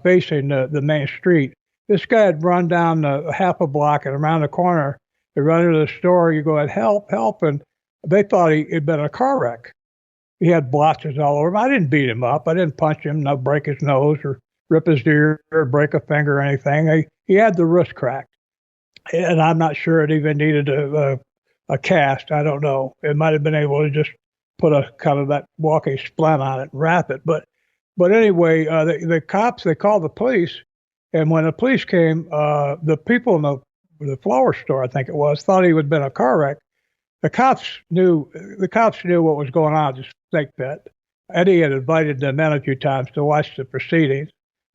S2: facing the main street. This guy had run down half a block and around the corner. They run into the store. You go, "Help, help," and they thought he'd been in a car wreck. He had blotches all over him. I didn't beat him up. I didn't punch him, no break his nose or rip his ear or break a finger or anything. He had the wrist cracked, and I'm not sure it even needed a cast. I don't know. It might have been able to just put a kind of that walking splint on it and wrap it. But anyway, the cops, they called the police, and when the police came, the people in the flower store, I think it was, thought he had been in a car wreck. The cops knew what was going on at the snake pit. Eddie had invited them in a few times to watch the proceedings.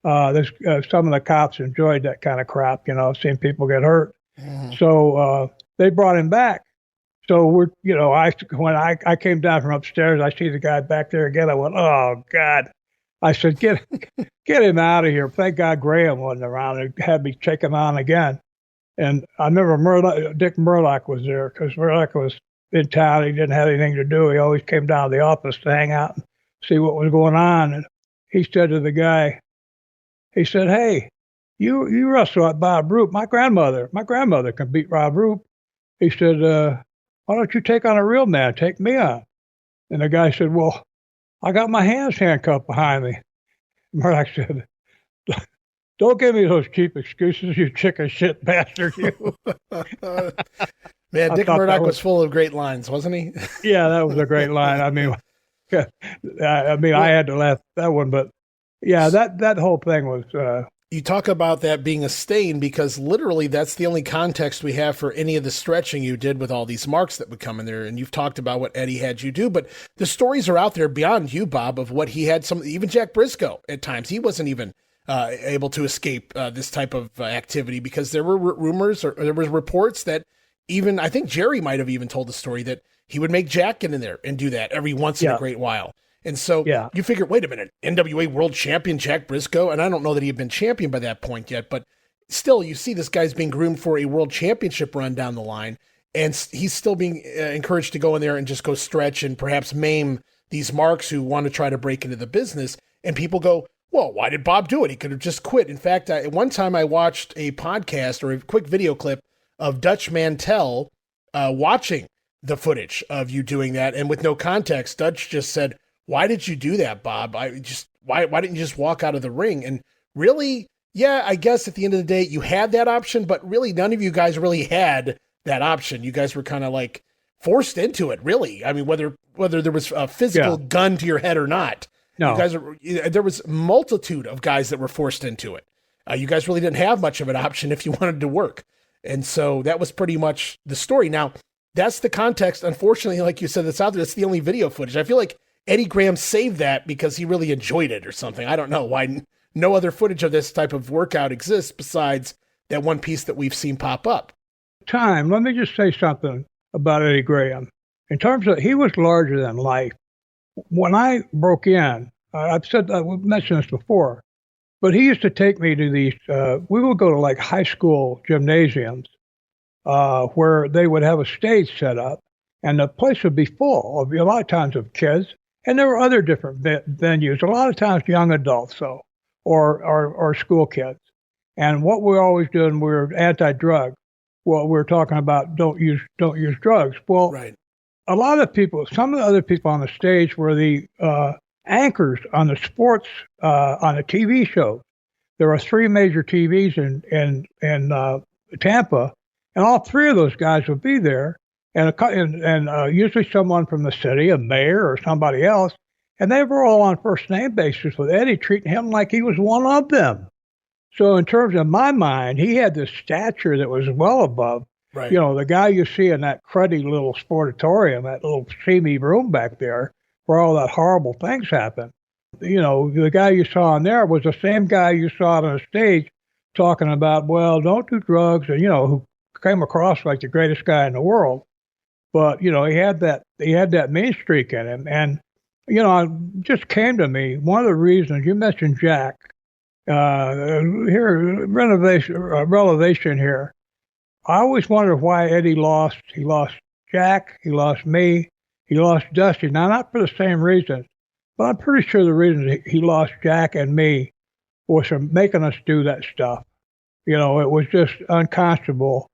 S2: Some of the cops enjoyed that kind of crap, seeing people get hurt. Mm-hmm. So they brought him back. So when I came down from upstairs, I see the guy back there again. I went, "Oh God!" I said, "Get him out of here." Thank God Graham wasn't around and had me check him on again. And I remember Dick Murdoch was there because Murdoch was in town. He didn't have anything to do. He always came down to the office to hang out and see what was going on. And he said to the guy, he said, "Hey, you wrestle at Bob Roop. My grandmother can beat Rob Roop." He said, "Why don't you take on a real man? Take me on." And the guy said, "Well, I got my hands handcuffed behind me." Murdoch said, "Don't give me those cheap excuses, you chicken shit bastard, you."
S1: Man, Dick Murdoch was full of great lines, wasn't he?
S2: Yeah, that was a great line. I mean, I had to laugh at that one, but yeah, that whole thing was.
S1: You talk about that being a stain because literally that's the only context we have for any of the stretching you did with all these marks that would come in there. And you've talked about what Eddie had you do, but the stories are out there beyond you, Bob, of what he had. Even Jack Brisco at times, he wasn't even able to escape this type of activity because there were rumors or there were reports that even, I think Jerry might have even told the story that he would make Jack get in there and do that every once in a great while. And so you figure, wait a minute, NWA world champion Jack Brisco, and I don't know that he had been champion by that point yet, but still you see this guy's being groomed for a world championship run down the line, and he's still being encouraged to go in there and just go stretch and perhaps maim these marks who want to try to break into the business. And people go, well, why did Bob do it? He could have just quit. In fact, one time I watched a podcast or a quick video clip of Dutch Mantell watching the footage of you doing that, and with no context, Dutch just said, why did you do that, Bob? Why didn't you just walk out of the ring? And really, yeah, I guess at the end of the day, you had that option, but really none of you guys really had that option. You guys were kind of like forced into it, really. I mean, whether there was a physical gun to your head or not,
S2: No.
S1: there was a multitude of guys that were forced into it. You guys really didn't have much of an option if you wanted to work. And so that was pretty much the story. Now, that's the context. Unfortunately, like you said, that's out there. That's the only video footage. I feel like Eddie Graham saved that because he really enjoyed it or something. I don't know why no other footage of this type of workout exists besides that one piece that we've seen pop up.
S2: Let me just say something about Eddie Graham. In terms of, he was larger than life. When I broke in, we've mentioned this before, but he used to take me to these, we would go to like high school gymnasiums where they would have a stage set up and the place would be full of a lot of times of kids. And there were other different venues, a lot of times young adults, or school kids. And what we're always doing, we're anti-drug. Well, we're talking about don't use drugs. Well,
S1: right.
S2: A lot of people, some of the other people on the stage were the anchors on the sports, on the TV shows. There are 3 major TVs in Tampa, and all 3 of those guys would be there, and usually someone from the city, a mayor or somebody else, and they were all on first name basis with Eddie, treating him like he was one of them. So in terms of my mind, he had this stature that was well above,
S1: right.
S2: The guy you see in that cruddy little sportatorium, that little seamy room back there, where all that horrible things happen. The guy you saw in there was the same guy you saw on the stage talking about, well, don't do drugs, and, who came across like the greatest guy in the world. But, he had that mean streak in him. And, it just came to me, one of the reasons, you mentioned Jack, here, relevation here. I always wondered why Eddie lost. He lost Jack, he lost me, he lost Dusty. Now, not for the same reasons, but I'm pretty sure the reason he lost Jack and me was for making us do that stuff. It was just unconscionable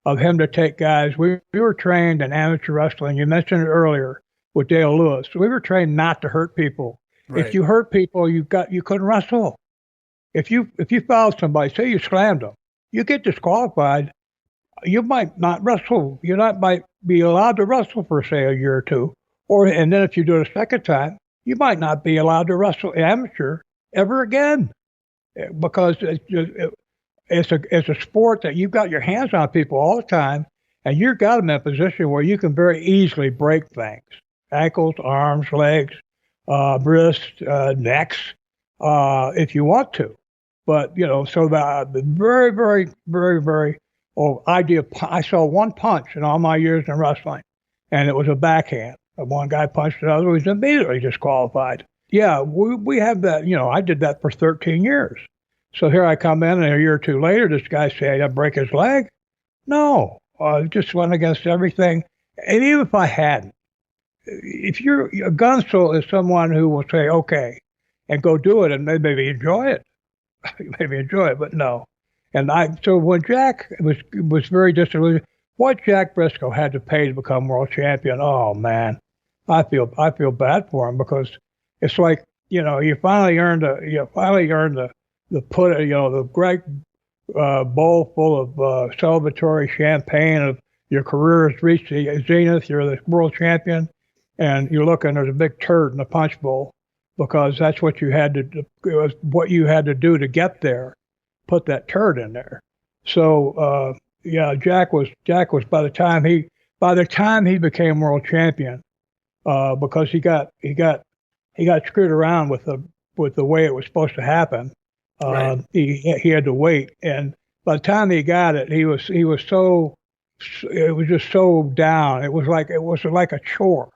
S2: of him to take guys. We were trained in amateur wrestling. You mentioned it earlier with Dale Lewis. We were trained not to hurt people.
S1: Right.
S2: If you hurt people, you couldn't wrestle. If you fouled somebody, say you slammed them, you get disqualified. You might not wrestle. Might be allowed to wrestle for, say, a year or two. And then if you do it a second time, you might not be allowed to wrestle amateur ever again, because it's a sport that you've got your hands on people all the time, and you've got them in a position where you can very easily break things: ankles, arms, legs, wrists, necks, if you want to. But so the very, very, very, very idea. I saw one punch in all my years in wrestling, and it was a backhand. One guy punched another, he was immediately disqualified. Yeah, we have that. I did that for 13 years. So here I come in, and a year or two later, this guy said I'd break his leg. No, just went against everything. And even if I hadn't, if you're a gunso is someone who will say okay and go do it and maybe enjoy it, but no. And so when Jack was very disillusioned, what Jack Brisco had to pay to become world champion, oh man, I feel bad for him, because it's like you finally earned the great bowl full of celebratory champagne of your career has reached the zenith. You're the world champion, and you look and there's a big turd in the punch bowl, because that's what you had to do. It was what you had to do to get there. Put that turd in there. So Jack was by the time he became world champion, because he got screwed around with the way it was supposed to happen.
S1: Right.
S2: He had to wait, and by the time he got it, it was just so down. It was like a chore.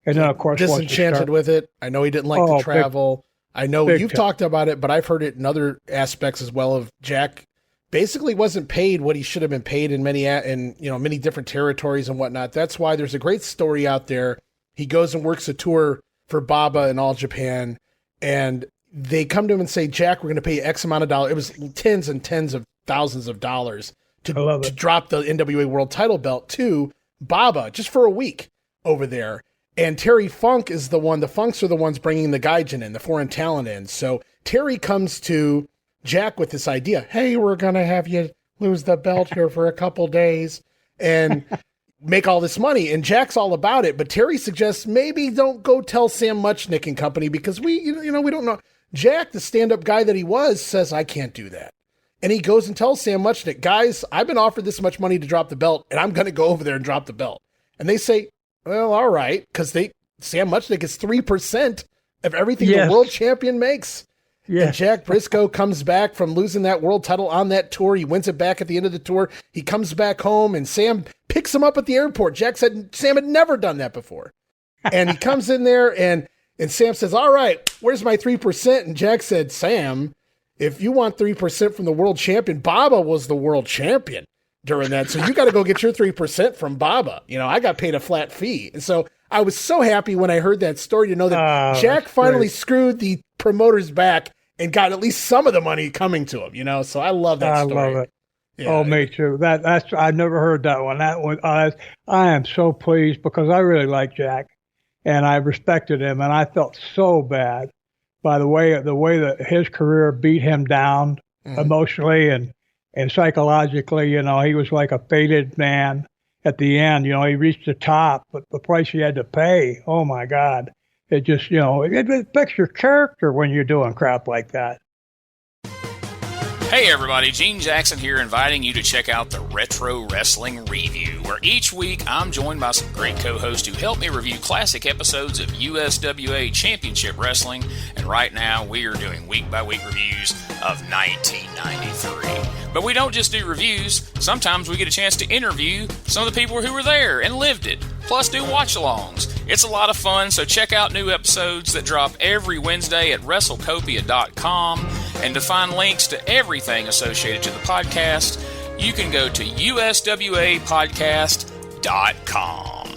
S2: And then of course
S1: disenchanted with it. I know he didn't like to travel. I know you've talked about it, but I've heard it in other aspects as well. Of Jack basically wasn't paid what he should have been paid in many different territories and whatnot. That's why there's a great story out there. He goes and works a tour for Baba in All Japan, and they come to him and say, Jack, we're going to pay you X amount of dollars. It was tens and tens of thousands of dollars to drop the NWA World Title belt to Baba just for a week over there. And Terry Funk is the Funks are the ones bringing the Gaijin in, the foreign talent in. So Terry comes to Jack with this idea. Hey, we're going to have you lose the belt here for a couple days and make all this money. And Jack's all about it. But Terry suggests maybe don't go tell Sam Muchnick and company because we don't know. Jack, the stand-up guy that he was, says, I can't do that. And he goes and tells Sam Muchnick, guys, I've been offered this much money to drop the belt, and I'm going to go over there and drop the belt. And they say, well, all right, because Sam Muchnick is 3% of everything the world champion makes. Yes. And Jack Brisco comes back from losing that world title on that tour. He wins it back at the end of the tour. He comes back home, and Sam picks him up at the airport. Jack said Sam had never done that before. And he comes in there, and Sam says, all right, where's my 3%? And Jack said, Sam, if you want 3% from the world champion, Baba was the world champion during that. So you got to go get your 3% from Baba. I got paid a flat fee. And so I was so happy when I heard that story to know that Jack finally screwed the promoters back and got at least some of the money coming to him, So I love that story.
S2: I love it.
S1: Yeah.
S2: Oh, me too. That's I've never heard that one. That one, I am so pleased because I really like Jack and I respected him, and I felt so bad by the way that his career beat him down emotionally and psychologically. He was like a faded man at the end. He reached the top, but the price he had to pay, oh my God. It just, it affects your character when you're doing crap like that.
S3: Hey everybody, Gene Jackson here, inviting you to check out the Retro Wrestling Review, where each week I'm joined by some great co-hosts who help me review classic episodes of USWA Championship Wrestling, and right now we are doing week-by-week reviews of 1993. But we don't just do reviews, sometimes we get a chance to interview some of the people who were there and lived it, plus do watch-alongs. It's a lot of fun, so check out new episodes that drop every Wednesday at WrestleCopia.com, and to find links to everything associated to the podcast, you can go to USWApodcast.com.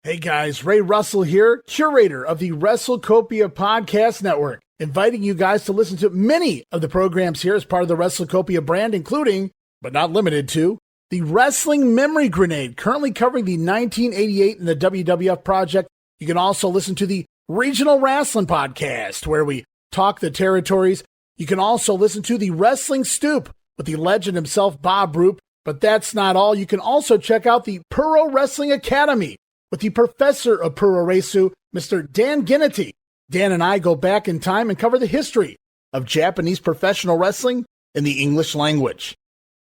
S1: Hey guys, Ray Russell here, curator of the WrestleCopia Podcast Network, inviting you guys to listen to many of the programs here as part of the WrestleCopia brand, including, but not limited to, the Wrestling Memory Grenade, currently covering the 1988 and the WWF project. You can also listen to the Regional Wrestling Podcast, where we talk the territories. You can also listen to the Wrestling Stoop with the legend himself, Bob Roop. But that's not all. You can also check out the Pro Wrestling Academy with the professor of Pro Resu, Mr. Dan Ginnity. Dan and I go back in time and cover the history of Japanese professional wrestling in the English language.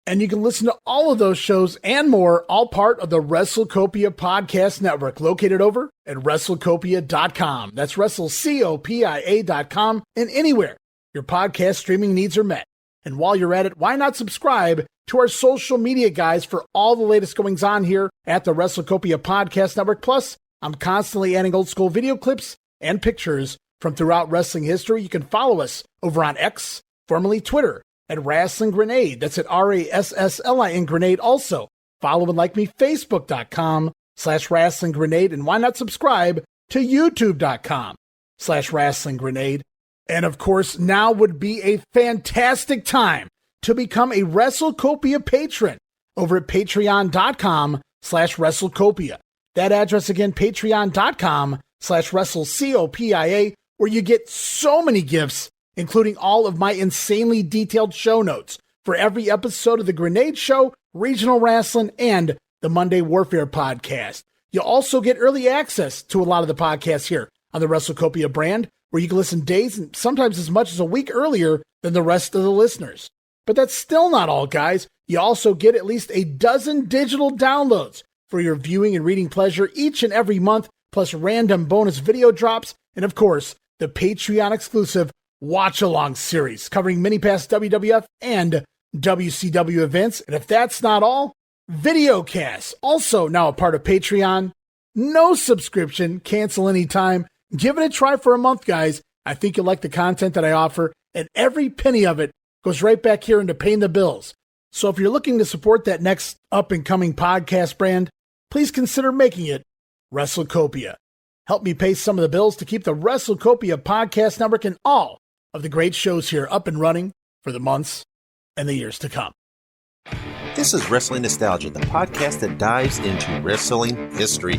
S1: And you can listen to all of those shows and more, all part of the WrestleCopia Podcast Network, located over at WrestleCopia.com. That's WrestleCopia.com, and anywhere your podcast streaming needs are met. And while you're at it, why not subscribe to our social media guys for all the latest goings on here at the WrestleCopia Podcast Network. Plus, I'm constantly adding old school video clips and pictures from throughout wrestling history. You can follow us over on X, formerly Twitter, at Wrestling Grenade. That's at RASSLIN Grenade. Also, follow and like me, Facebook.com/Wrestling Grenade. And why not subscribe to YouTube.com/Wrestling Grenade. And of course, now would be a fantastic time to become a WrestleCopia patron over at Patreon.com/WrestleCopia. That address again, Patreon.com/WrestleCopia, where you get so many gifts, including all of my insanely detailed show notes for every episode of The Grenade Show, Regional Wrestling, and the Monday Warfare podcast. You'll also get early access to a lot of the podcasts here on the WrestleCopia brand, where you can listen days and sometimes as much as a week earlier than the rest of the listeners. But that's still not all, guys. You also get at least a dozen digital downloads for your viewing and reading pleasure each and every month, plus random bonus video drops, and of course, the Patreon exclusive Watch Along series covering many past WWF and WCW events. And if that's not all, videocasts, also now a part of Patreon. No subscription, cancel anytime. Give it a try for a month, guys. I think you'll like the content that I offer, and every penny of it goes right back here into paying the bills. So if you're looking to support that next up-and-coming podcast brand, please consider making it WrestleCopia. Help me pay some of the bills to keep the WrestleCopia Podcast Network and all of the great shows here up and running for the months and the years to come.
S4: This is Wrestling Nostalgia, the podcast that dives into wrestling history.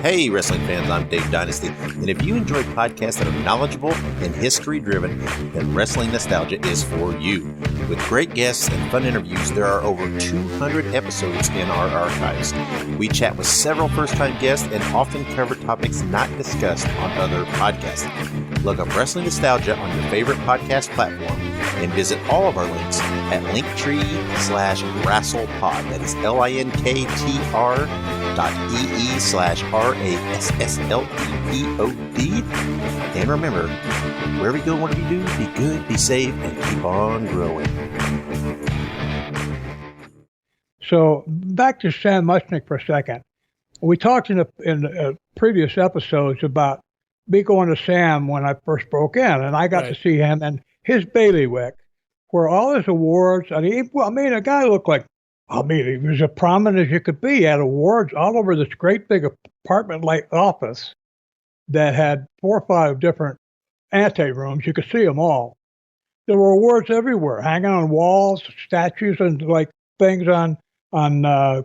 S4: Hey, wrestling fans, I'm Dave Dynasty, and if you enjoy podcasts that are knowledgeable and history-driven, then Wrestling Nostalgia is for you. With great guests and fun interviews, there are over 200 episodes in our archives. We chat with several first-time guests and often cover topics not discussed on other podcasts. Look up Wrestling Nostalgia on your favorite podcast platform and visit all of our links at linktree/WrestlePod. That is linktr.ee/RASSLEPOD. And remember, wherever you go, whatever you do, be good, be safe, and keep on growing.
S2: So back to Sam Muchnick for a second. We talked in previous episodes about me going to Sam when I first broke in, and I got to see him and his bailiwick, where all his awards. A guy looked like, he was as prominent as you could be. He had awards all over this great big apartment-like office that had 4 or 5 different ante-rooms. You could see them all. There were awards everywhere, hanging on walls, statues, and like things on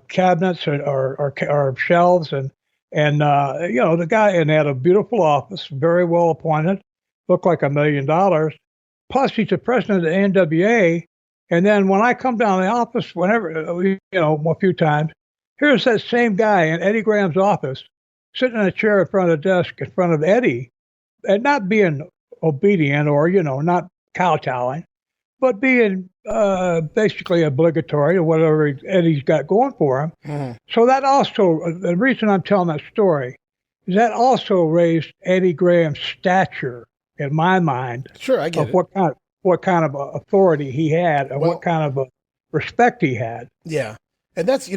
S2: cabinets or shelves, and the guy, and had a beautiful office, very well appointed, looked like $1 million. Plus, he's the president of the NWA. And then when I come down to the office, a few times, here's that same guy in Eddie Graham's office, sitting in a chair in front of the desk in front of Eddie, and not being obedient or, not kowtowing, but being basically obligatory to whatever Eddie's got going for him. Mm-hmm. So that also, the reason I'm telling that story is that also raised Eddie Graham's stature in my mind.
S1: Sure, I get it.
S2: What kind of authority he had, and what kind of respect he had.
S1: Yeah. And that's,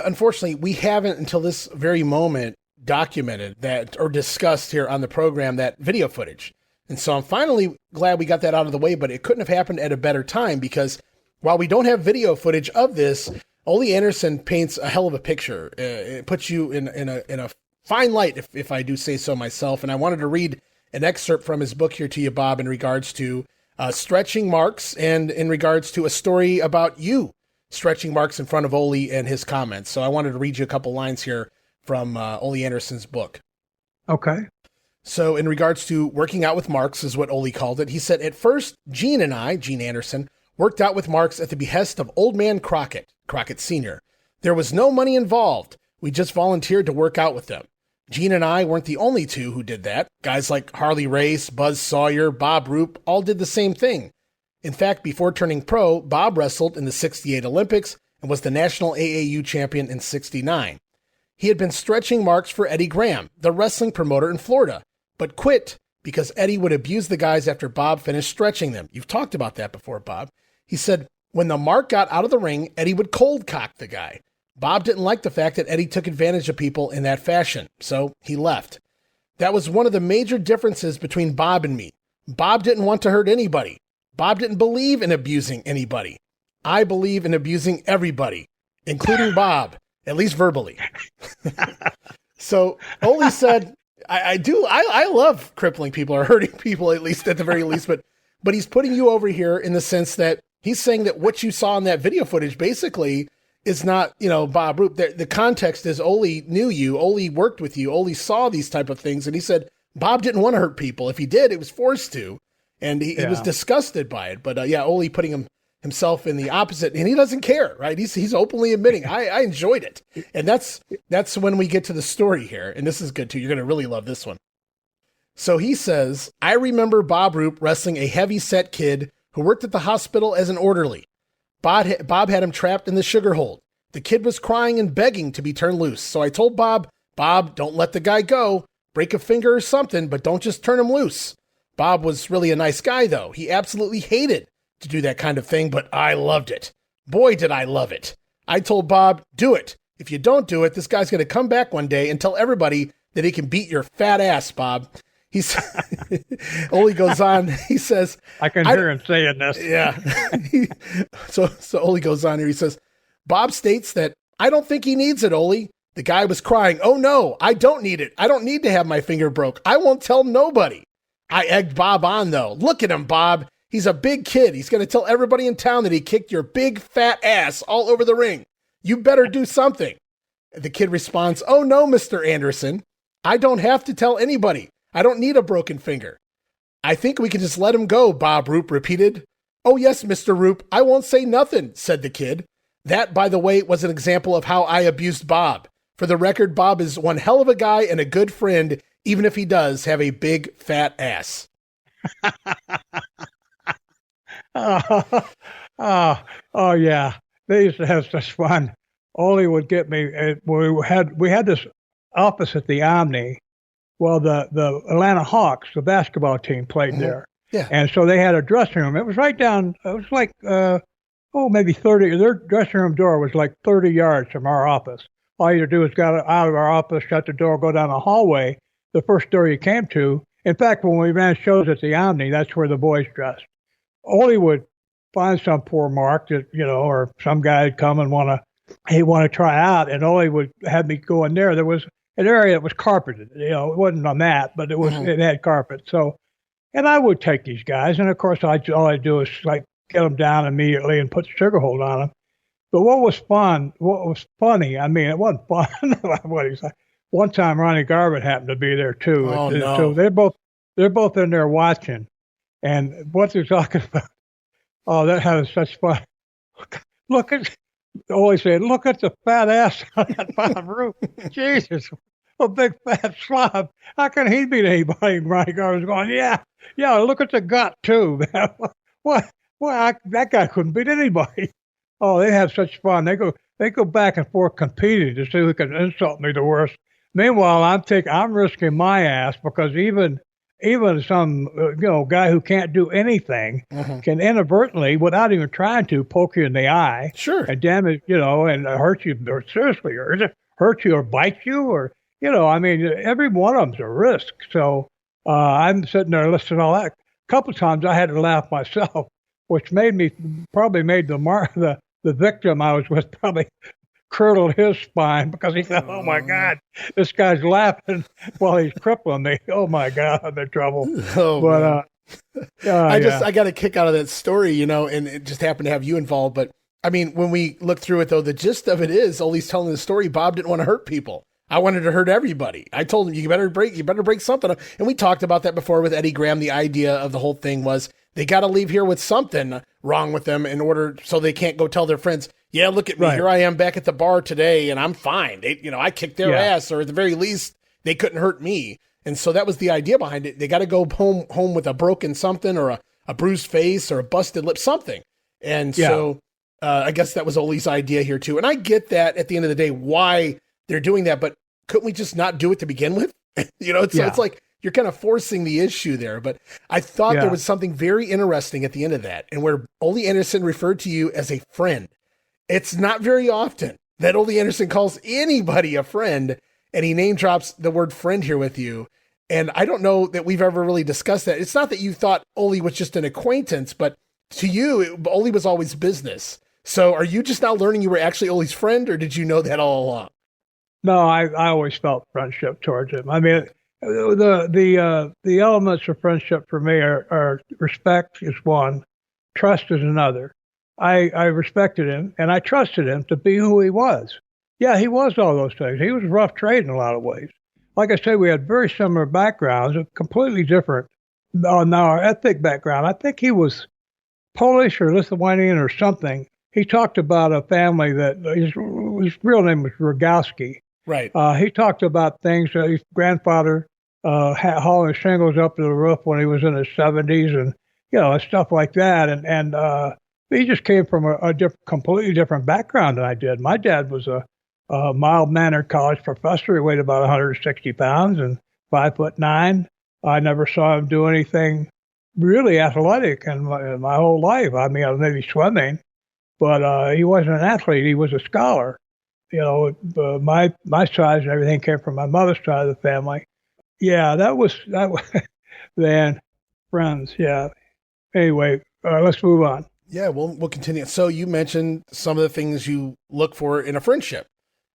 S1: unfortunately, we haven't until this very moment documented that or discussed here on the program that video footage. And so I'm finally glad we got that out of the way, but it couldn't have happened at a better time, because while we don't have video footage of this, Ole Anderson paints a hell of a picture. It puts you in a fine light, if I do say so myself. And I wanted to read an excerpt from his book here to you, Bob, in regards to stretching marks, and in regards to a story about you stretching marks in front of Ole and his comments. So I wanted to read you a couple lines here from Ole Anderson's book.
S2: Okay.
S1: So in regards to working out with marks, is what Ole called it. He said, at first, Gene Anderson, worked out with marks at the behest of old man Crockett Sr. There was no money involved. We just volunteered to work out with them. Gene and I weren't the only two who did that. Guys like Harley Race, Buzz Sawyer, Bob Roop all did the same thing. In fact, before turning pro, Bob wrestled in the '68 Olympics and was the national AAU champion in '69. He had been stretching marks for Eddie Graham, the wrestling promoter in Florida, but quit because Eddie would abuse the guys after Bob finished stretching them. You've talked about that before, Bob. He said, when the mark got out of the ring, Eddie would cold cock the guy. Bob didn't like the fact that Eddie took advantage of people in that fashion, so he left. That was one of the major differences between Bob and me. Bob didn't want to hurt anybody. Bob didn't believe in abusing anybody. I believe in abusing everybody, including Bob, at least verbally. So Ole said, I love crippling people or hurting people, at least at the very least, but he's putting you over here in the sense that he's saying that what you saw in that video footage basically is not, Bob Roop. The context is Ole knew you, Ole worked with you, Ole saw these type of things, and he said Bob didn't want to hurt people. If he did, it was forced to, and he was disgusted by it. But Ole putting himself in the opposite, and he doesn't care, right? He's openly admitting, I enjoyed it. And that's when we get to the story here, and this is good too. You're going to really love this one. So he says, I remember Bob Roop wrestling a heavy-set kid who worked at the hospital as an orderly. Bob had him trapped in the sugar hold. The kid was crying and begging to be turned loose. So I told Bob, don't let the guy go. Break a finger or something, but don't just turn him loose. Bob was really a nice guy, though. He absolutely hated to do that kind of thing, but I loved it. Boy, did I love it. I told Bob, do it. If you don't do it, this guy's going to come back one day and tell everybody that he can beat your fat ass, Bob. He's Ole goes on. He says,
S2: I can hear him saying this.
S1: Yeah. So Ole goes on here. He says, Bob states that I don't think he needs it, Ole. The guy was crying. Oh no, I don't need it. I don't need to have my finger broke. I won't tell nobody. I egged Bob on though. Look at him, Bob. He's a big kid. He's going to tell everybody in town that he kicked your big fat ass all over the ring. You better do something. The kid responds, oh no, Mr. Anderson. I don't have to tell anybody. I don't need a broken finger. I think we can just let him go, Bob Roop repeated. Oh yes, Mr. Roop, I won't say nothing, said the kid. That, by the way, was an example of how I abused Bob. For the record, Bob is one hell of a guy and a good friend, even if he does have a big fat ass.
S2: Oh yeah, they used to have such fun. Ollie would get me. We had this office at the Omni. Well, the Atlanta Hawks, the basketball team, played there.
S1: Yeah.
S2: And so they had a dressing room. It was right down. It was like maybe 30. Their dressing room door was like 30 yards from our office. All you had to do was get out of our office, shut the door, go down the hallway. The first door you came to. In fact, when we ran shows at the Omni, that's where the boys dressed. Ollie would find some poor mark that, or some guy would come and want to try out, and Ollie would have me go in there. There was an area that was carpeted. It wasn't on that, but it had carpet. So, and I would take these guys, and of course, all I do is like get them down immediately and put the sugar hold on them. But what was funny, I mean, it wasn't fun. What he's like. One time, Ronnie Garvin happened to be there too.
S1: Oh, no.
S2: So they're both in there watching, and what they're talking about. Oh, that having such fun. Always say, look at the fat ass on that Bob Roop. Jesus, a big fat slob. How can he beat anybody? Ronnie Garvin's going, yeah, look at the gut too, man. That guy couldn't beat anybody. Oh, they have such fun. They go back and forth competing to see who can insult me the worst. Meanwhile, I'm risking my ass because even some guy who can't do anything can inadvertently, without even trying to, poke you in the eye.
S1: Sure.
S2: And damage, and hurt you, or seriously, or hurt you or bite you, or I mean, every one of them's a risk. So I'm sitting there listening to all that. A couple of times I had to laugh myself, which probably made the victim I was with probably curdled his spine because he thought, oh my God, this guy's laughing while he's crippling me. Oh my God, I'm in trouble.
S1: I got a kick out of that story, and it just happened to have you involved. But I mean, when we look through it though, the gist of it is Ollie's telling the story. Bob didn't want to hurt people. I wanted to hurt everybody. I told him, you better break something. And we talked about that before with Eddie Graham. The idea of the whole thing was they got to leave here with something wrong with them in order so they can't go tell their friends, yeah, look at me. Right. Here I am back at the bar today and I'm fine. I kicked their ass, or at the very least they couldn't hurt me. And so that was the idea behind it. They got to go home with a broken something or a bruised face or a busted lip, something. And so I guess that was Ollie's idea here too. And I get that at the end of the day, why they're doing that, but couldn't we just not do it to begin with? So it's like, you're kind of forcing the issue there. But I thought there was something very interesting at the end of that, and where Ollie Anderson referred to you as a friend. It's not very often that Ollie Anderson calls anybody a friend, and he name drops the word friend here with you. And I don't know that we've ever really discussed that. It's not that you thought Ollie was just an acquaintance, but to you, Ollie was always business. So are you just now learning you were actually Ollie's friend, or did you know that all along?
S2: No, I always felt friendship towards him. I mean, the elements of friendship for me are respect is one, trust is another. I respected him and I trusted him to be who he was. Yeah, he was all those things. He was rough trade in a lot of ways. Like I said, we had very similar backgrounds, completely different on our ethnic background. I think he was Polish or Lithuanian or something. He talked about a family that his real name was Rogowski.
S1: Right.
S2: He talked about things. His grandfather hauling shingles up to the roof when he was in his 70s, and stuff like that. And he just came from a completely different background than I did. My dad was a mild-mannered college professor. He weighed about 160 pounds and 5'9". I never saw him do anything really athletic in my whole life. I mean, maybe swimming, but he wasn't an athlete. He was a scholar. My size and everything came from my mother's side of the family. Yeah, that was then friends. Yeah. Anyway, let's move on.
S1: Yeah, we'll continue. So you mentioned some of the things you look for in a friendship.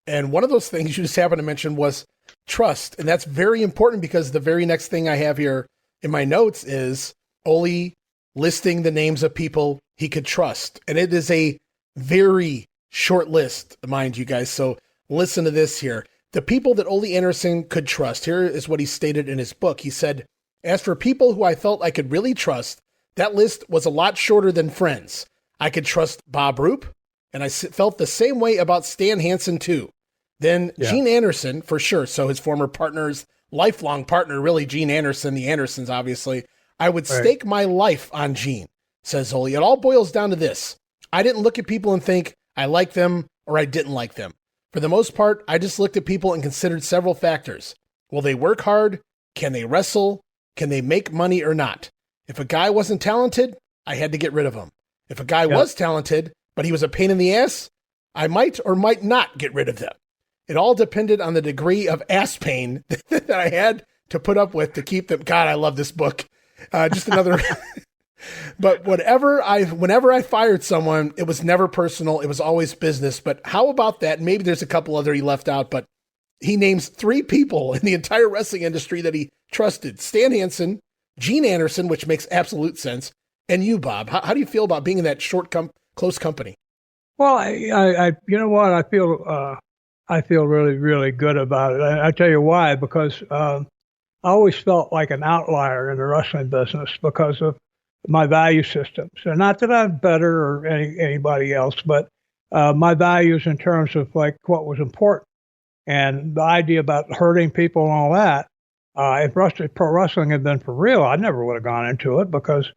S1: And one of those things you just happened to mention was trust. And that's very important because the very next thing I have here in my notes is Ollie listing the names of people he could trust. And it is a very short list, mind you guys. So listen to this here. The people that Ole Anderson could trust. Here is what he stated in his book. He said, as for people who I felt I could really trust, that list was a lot shorter than friends. I could trust Bob Roop, and I felt the same way about Stan Hansen too. Then Gene Anderson, for sure. So his former partner's lifelong partner, really Gene Anderson, the Andersons, obviously. I would stake my life on Gene, says Ole. It all boils down to this. I didn't look at people and think I liked them or I didn't like them. For the most part, I just looked at people and considered several factors. Will they work hard? Can they wrestle? Can they make money or not? If a guy wasn't talented, I had to get rid of him. If a guy was talented, but he was a pain in the ass, I might or might not get rid of them. It all depended on the degree of ass pain that I had to put up with to keep them. God, I love this book. Just another. But whenever I fired someone, it was never personal. It was always business. But how about that? Maybe there's a couple other he left out, but he names 3 people in the entire wrestling industry that he trusted. Stan Hansen, Gene Anderson, which makes absolute sense, and you, Bob. How do you feel about being in that close company?
S2: Well, I you know what? I feel really, really good about it. I tell you why, because I always felt like an outlier in the wrestling business because of my value systems. And not that I'm better or anybody else, but my values in terms of like what was important. And the idea about hurting people and all that, if pro wrestling had been for real, I never would have gone into it because,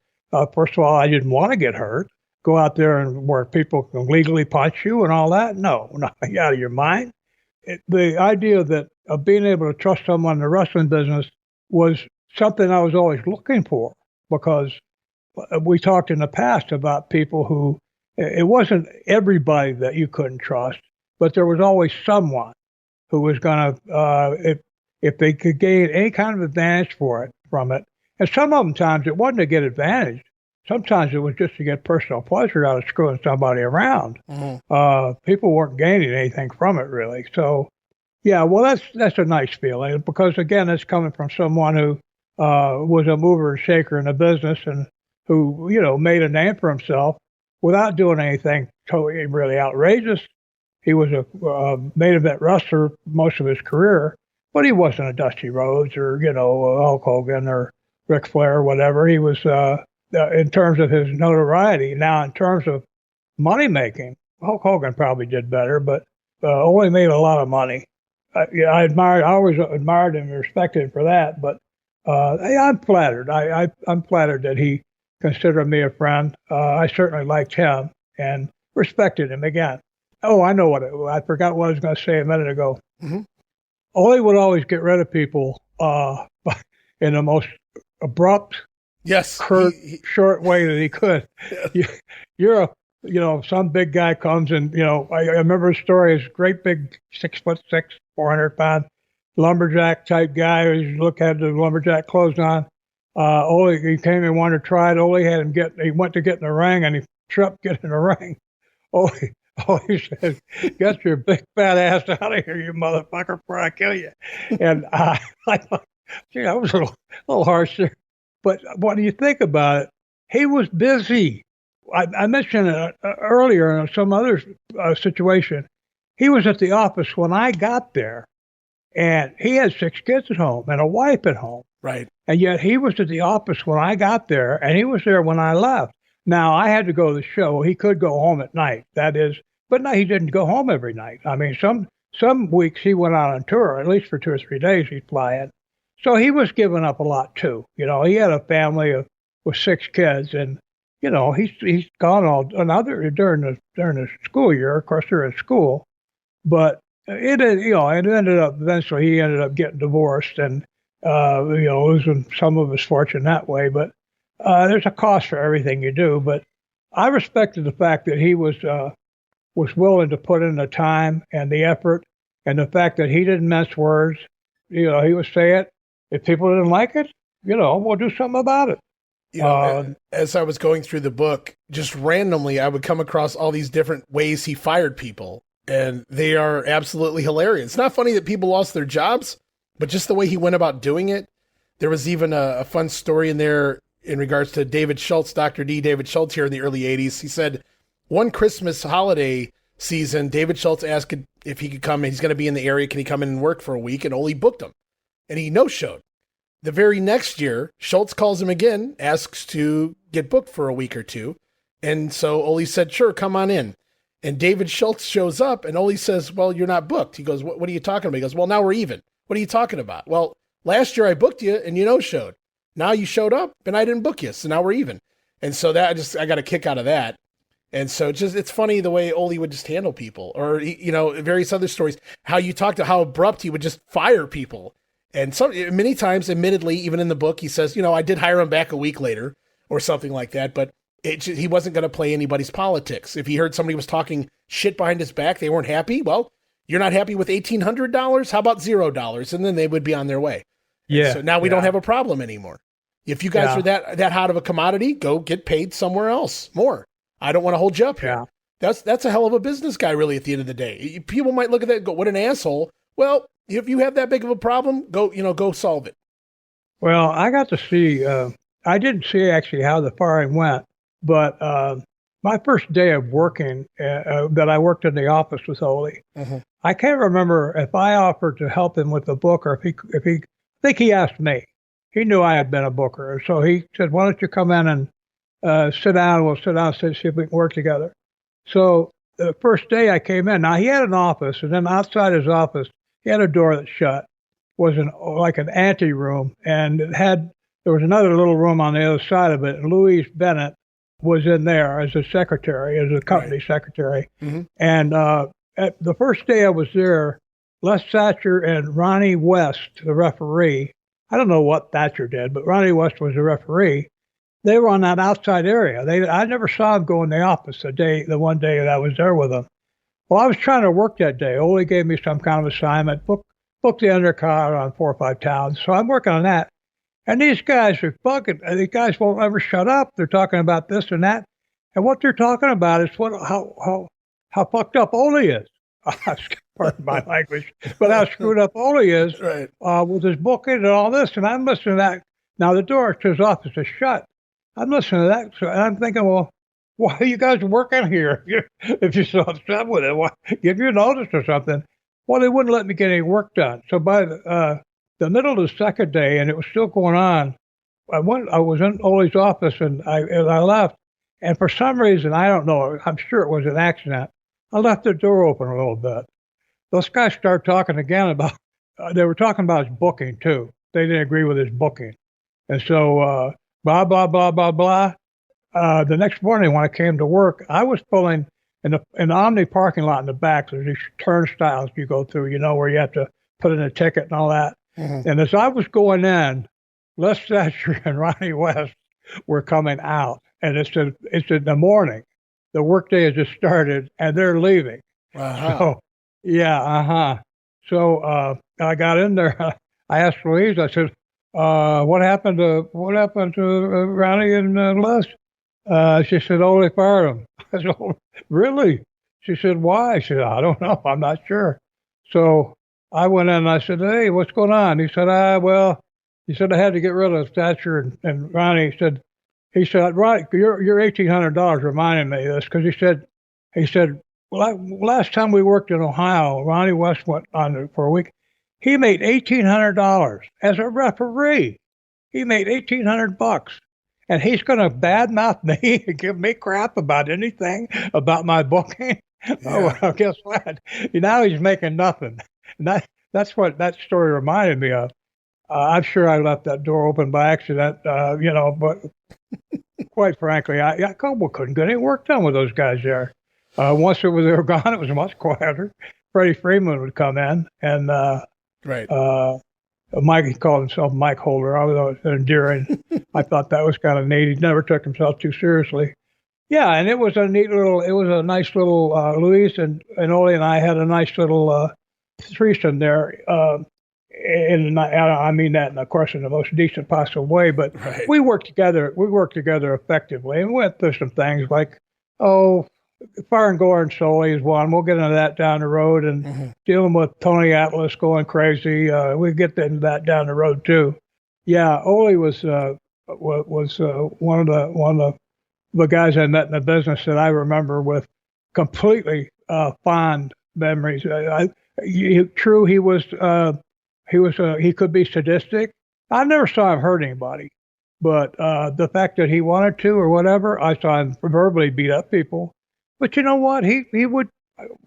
S2: first of all, I didn't want to get hurt. Go out there and where people can legally punch you and all that? No, you out of your mind. The idea that of being able to trust someone in the wrestling business was something I was always looking for because we talked in the past about people who, it wasn't everybody that you couldn't trust, but there was always someone who was going to, if they could gain any kind of advantage from it. And some of them times it wasn't to get advantage. Sometimes it was just to get personal pleasure out of screwing somebody around. Mm-hmm. People weren't gaining anything from it, really. So, yeah, well, that's a nice feeling because, again, it's coming from someone who was a mover and shaker in the business and who, made a name for himself without doing anything totally really outrageous. He was a main event wrestler most of his career, but he wasn't a Dusty Rhodes or, Hulk Hogan or Ric Flair or whatever. He was, in terms of his notoriety. Now, in terms of money making, Hulk Hogan probably did better, but only made a lot of money. I always admired him and respected him for that, but I'm flattered. I'm flattered that he considered me a friend. I certainly liked him and respected him again. Oh, I know I forgot what I was going to say a minute ago. Mm-hmm. Ole would always get rid of people in the most abrupt, curt, short way that he could. You're some big guy comes and, I remember his story, his great big 6'6", 400-pound lumberjack type guy who had the lumberjack clothes on. Ole, he came and wanted to try it. Ole had him he went to get in the ring and he tripped getting in the ring. Ole said, "Get your big fat ass out of here, you motherfucker, before I kill you." And I thought, gee, that was a little harsh there. But when you think about it, he was busy. I mentioned it earlier in some other situation. He was at the office when I got there, and he had 6 kids at home and a wife at home.
S1: Right.
S2: And yet he was at the office when I got there, and he was there when I left. Now, I had to go to the show. He could go home at night, that is. But no, he didn't go home every night. I mean, some weeks he went out on tour, at least for 2 or 3 days he'd fly in. So he was giving up a lot, too. He had a family with 6 kids, and, he's gone during the school year. Of course, they're in school. But it ended up, eventually he ended up getting divorced and, losing some of his fortune that way. But there's a cost for everything you do. But I respected the fact that he was willing to put in the time and the effort, and the fact that he didn't mince words. He would say it. If people didn't like it, we'll do something about it.
S1: As I was going through the book, just randomly, I would come across all these different ways he fired people, and they are absolutely hilarious. It's not funny that people lost their jobs, but just the way he went about doing it. There was even a fun story in there. in regards to David Schultz, Dr. D. David Schultz here in the early 80s. He said one Christmas holiday season, David Schultz asked if he could come. He's going to be in the area. Can he come in and work for a week? And Ole booked him. And he no-showed. The very next year, Schultz calls him again, asks to get booked for a week or two. And so Ole said, sure, come on in. And David Schultz shows up, and Ole says, well, you're not booked. He goes, what are you talking about? He goes, well, now we're even. What are you talking about? Well, last year I booked you, and you no-showed. Now you showed up, and I didn't book you, so now we're even. And so I got a kick out of that. And so it's funny the way Ole would just handle people, or, various other stories, how you talked to how abrupt he would just fire people. And many times, admittedly, even in the book, he says, I did hire him back a week later or something like that, but he wasn't going to play anybody's politics. If he heard somebody was talking shit behind his back, they weren't happy. Well, you're not happy with $1,800? How about $0? And then they would be on their way.
S2: Yeah.
S1: So now we don't have a problem anymore. If you guys are that hot of a commodity, go get paid somewhere else more. I don't want to hold you up here. Yeah. That's a hell of a business guy, really, at the end of the day. People might look at that and go, what an asshole. Well, if you have that big of a problem, go solve it.
S2: Well, I got to see, I didn't see actually how the firing went, but my first day of working, that I worked in the office with Ole, I can't remember if I offered to help him with the book or if he asked me. He knew I had been a booker. So he said, why don't you come in and sit down? We'll sit down and see if we can work together. So the first day I came in, now he had an office, and then outside his office, he had a door that shut. Was like an ante room, and there was another little room on the other side of it. And Louise Bennett was in there as a secretary, as a company secretary. Mm-hmm. And at the first day I was there, Les Thatcher and Ronnie West, the referee, I don't know what Thatcher did, but Ronnie West was the referee. They were on that outside area. I never saw them go in the office the one day that I was there with them. Well, I was trying to work that day. Ole gave me some kind of assignment, book the undercard on 4 or 5 towns. So I'm working on that. And these guys are fucking, these guys won't ever shut up. They're talking about this and that. And what they're talking about is how fucked up Ole is. Pardon my language. But how screwed up Ole is with his booking and all this. And I'm listening to that. Now, the door to his office is shut. I'm listening to that. And I'm thinking, well, why are you guys working here? If you're so upset with it, why give you a notice or something? Well, they wouldn't let me get any work done. So by the middle of the second day, and it was still going on, I was in Ole's office, and I left. And for some reason, I don't know, I'm sure it was an accident, I left the door open a little bit. Those guys started talking again about, they were talking about his booking, too. They didn't agree with his booking. And so, blah, blah, blah, blah, blah. The next morning when I came to work, I was pulling in the Omni parking lot in the back. There's these turnstiles you go through, where you have to put in a ticket and all that. Mm-hmm. And as I was going in, Les Thatcher and Ronnie West were coming out. And it's in the morning. The workday has just started, and they're leaving. Uh-huh. So, yeah, So I got in there. I asked Louise. I said, "What happened to Ronnie and Les?" She said, "Ole fired him." I said, "Oh, really?" She said, "Why?" She said, "I don't know. I'm not sure." So I went in and I said, "Hey, what's going on?" He said, he said, "I had to get rid of Thatcher and Ronnie." He said, "Ronnie, your $1,800 reminded me of this," because he said, well, last time we worked in Ohio, Ronnie West went on for a week. He made $1,800 as a referee. He made $1,800, and he's going to badmouth me and give me crap about anything about my booking. Yeah. Oh, well, guess what? Now he's making nothing. And that's what that story reminded me of. I'm sure I left that door open by accident, but quite frankly, I couldn't get any work done with those guys there. Once they were gone, it was much quieter. Freddie Freeman would come in, and Mike, he called himself Mike Holder. I was endearing. I thought that was kind of neat. He never took himself too seriously. Yeah, and it was a nice little, Luis and Ole and I had a nice little threesome there. I mean that, of course, in the most decent possible way, but we worked together effectively, and we went through some things like, Fire and Gore and Sully is one. We'll get into that down the road, and dealing with Tony Atlas going crazy. We'll get into that down the road too. Yeah, Ole was was one of the guys I met in the business that I remember with completely fond memories. True, he could be sadistic. I never saw him hurt anybody, but the fact that he wanted to or whatever, I saw him verbally beat up people. But you know what? He would.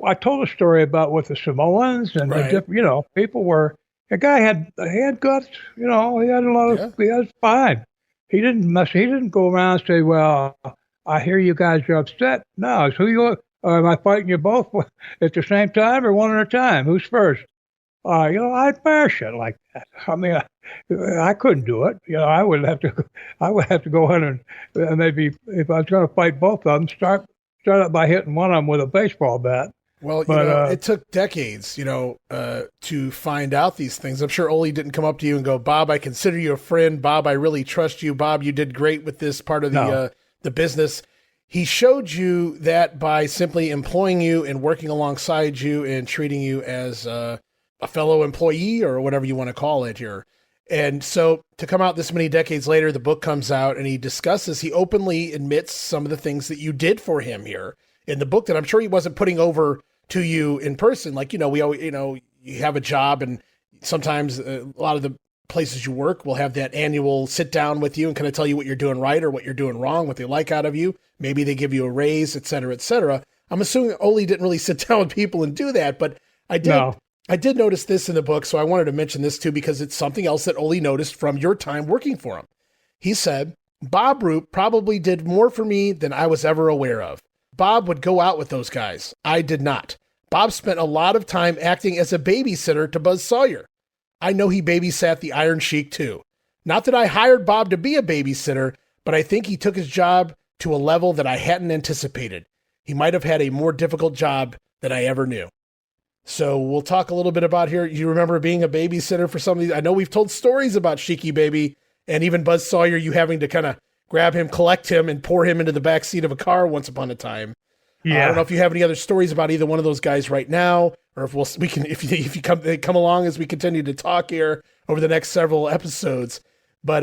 S2: I told a story about with the Samoans and
S1: Right.
S2: the different, people were. The guy had guts. He had a lot of. He was fine. He didn't go around and say, "Well, I hear you guys are upset." No, it's who you. Am I fighting you both at the same time or one at a time? Who's first? I admire shit like that. I mean, I couldn't do it. I would have to go in and maybe if I was going to fight both of them, start out by hitting one of them with a baseball bat.
S1: Well, it took decades, to find out these things. I'm sure Ole didn't come up to you and go, "Bob, I consider you a friend. Bob, I really trust you. Bob, you did great with this part of the business." He showed you that by simply employing you and working alongside you and treating you as a fellow employee or whatever you want to call it here. And so to come out this many decades later, the book comes out and he openly admits some of the things that you did for him here in the book that I'm sure he wasn't putting over to you in person. Like, we always, you have a job and sometimes a lot of the places you work will have that annual sit down with you and kind of tell you what you're doing right or what you're doing wrong, what they like out of you. Maybe they give you a raise, et cetera, et cetera. I'm assuming Ole didn't really sit down with people and do that, but I did. No. I did notice this in the book, so I wanted to mention this too because it's something else that Ole noticed from your time working for him. He said, "Bob Roop probably did more for me than I was ever aware of. Bob would go out with those guys. I did not. Bob spent a lot of time acting as a babysitter to Buzz Sawyer. I know he babysat the Iron Sheik too. Not that I hired Bob to be a babysitter, but I think he took his job to a level that I hadn't anticipated. He might have had a more difficult job than I ever knew." So we'll talk a little bit about here. You remember being a babysitter for some of these? I know we've told stories about Sheiky Baby and even Buzz Sawyer, you having to kind of grab him, collect him, and pour him into the back seat of a car once upon a time. Yeah. I don't know if you have any other stories about either one of those guys right now, or if they come along as we continue to talk here over the next several episodes. But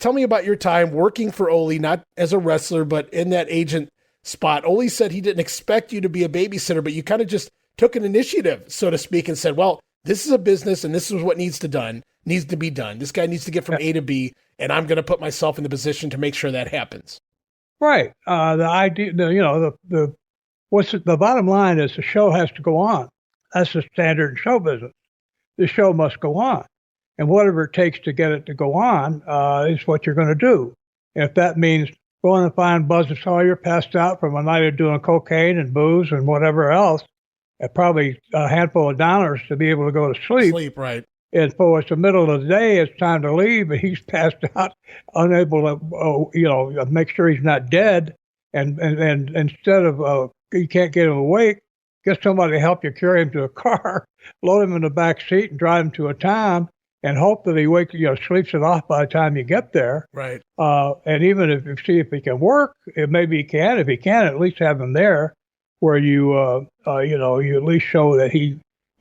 S1: tell me about your time working for Ole, not as a wrestler, but in that agent spot. Ole said he didn't expect you to be a babysitter, but you kind of just took an initiative, so to speak, and said, well, this is a business and this is what needs to be done. This guy needs to get from A to B, and I'm going to put myself in the position to make sure that happens.
S2: Right. The idea, the bottom line is the show has to go on. That's the standard show business. The show must go on. And whatever it takes to get it to go on is what you're going to do. And if that means going and find Buzz Sawyer passed out from a night of doing cocaine and booze and whatever else, and probably a handful of dollars to be able to go to sleep.
S1: Sleep, right.
S2: And so it's the middle of the day, it's time to leave, and he's passed out, unable to, make sure he's not dead. And instead of, you can't get him awake, get somebody to help you carry him to a car, load him in the back seat and drive him to a town, and hope that he sleeps it off by the time you get there.
S1: Right.
S2: And even if you see if he can work, maybe he can. If he can, at least have him there where you at least show that you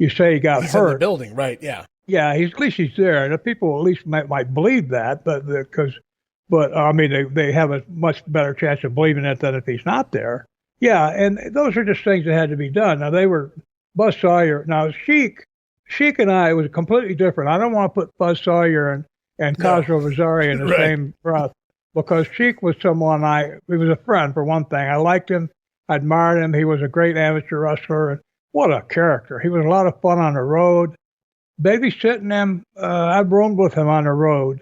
S2: say he got
S1: he's
S2: hurt.
S1: In the building, right? Yeah.
S2: Yeah, at least he's there, and the people at least might believe that, but they have a much better chance of believing it than if he's not there. Yeah, and those are just things that had to be done. Now they were Buzz Sawyer. Now Sheik and I was completely different. I don't want to put Buzz Sawyer and Cosmo Rosario in the
S1: right.
S2: same breath because Sheik was someone he was a friend for one thing. I liked him. I admired him. He was a great amateur wrestler. And what a character. He was a lot of fun on the road. Babysitting him, I roamed with him on the road.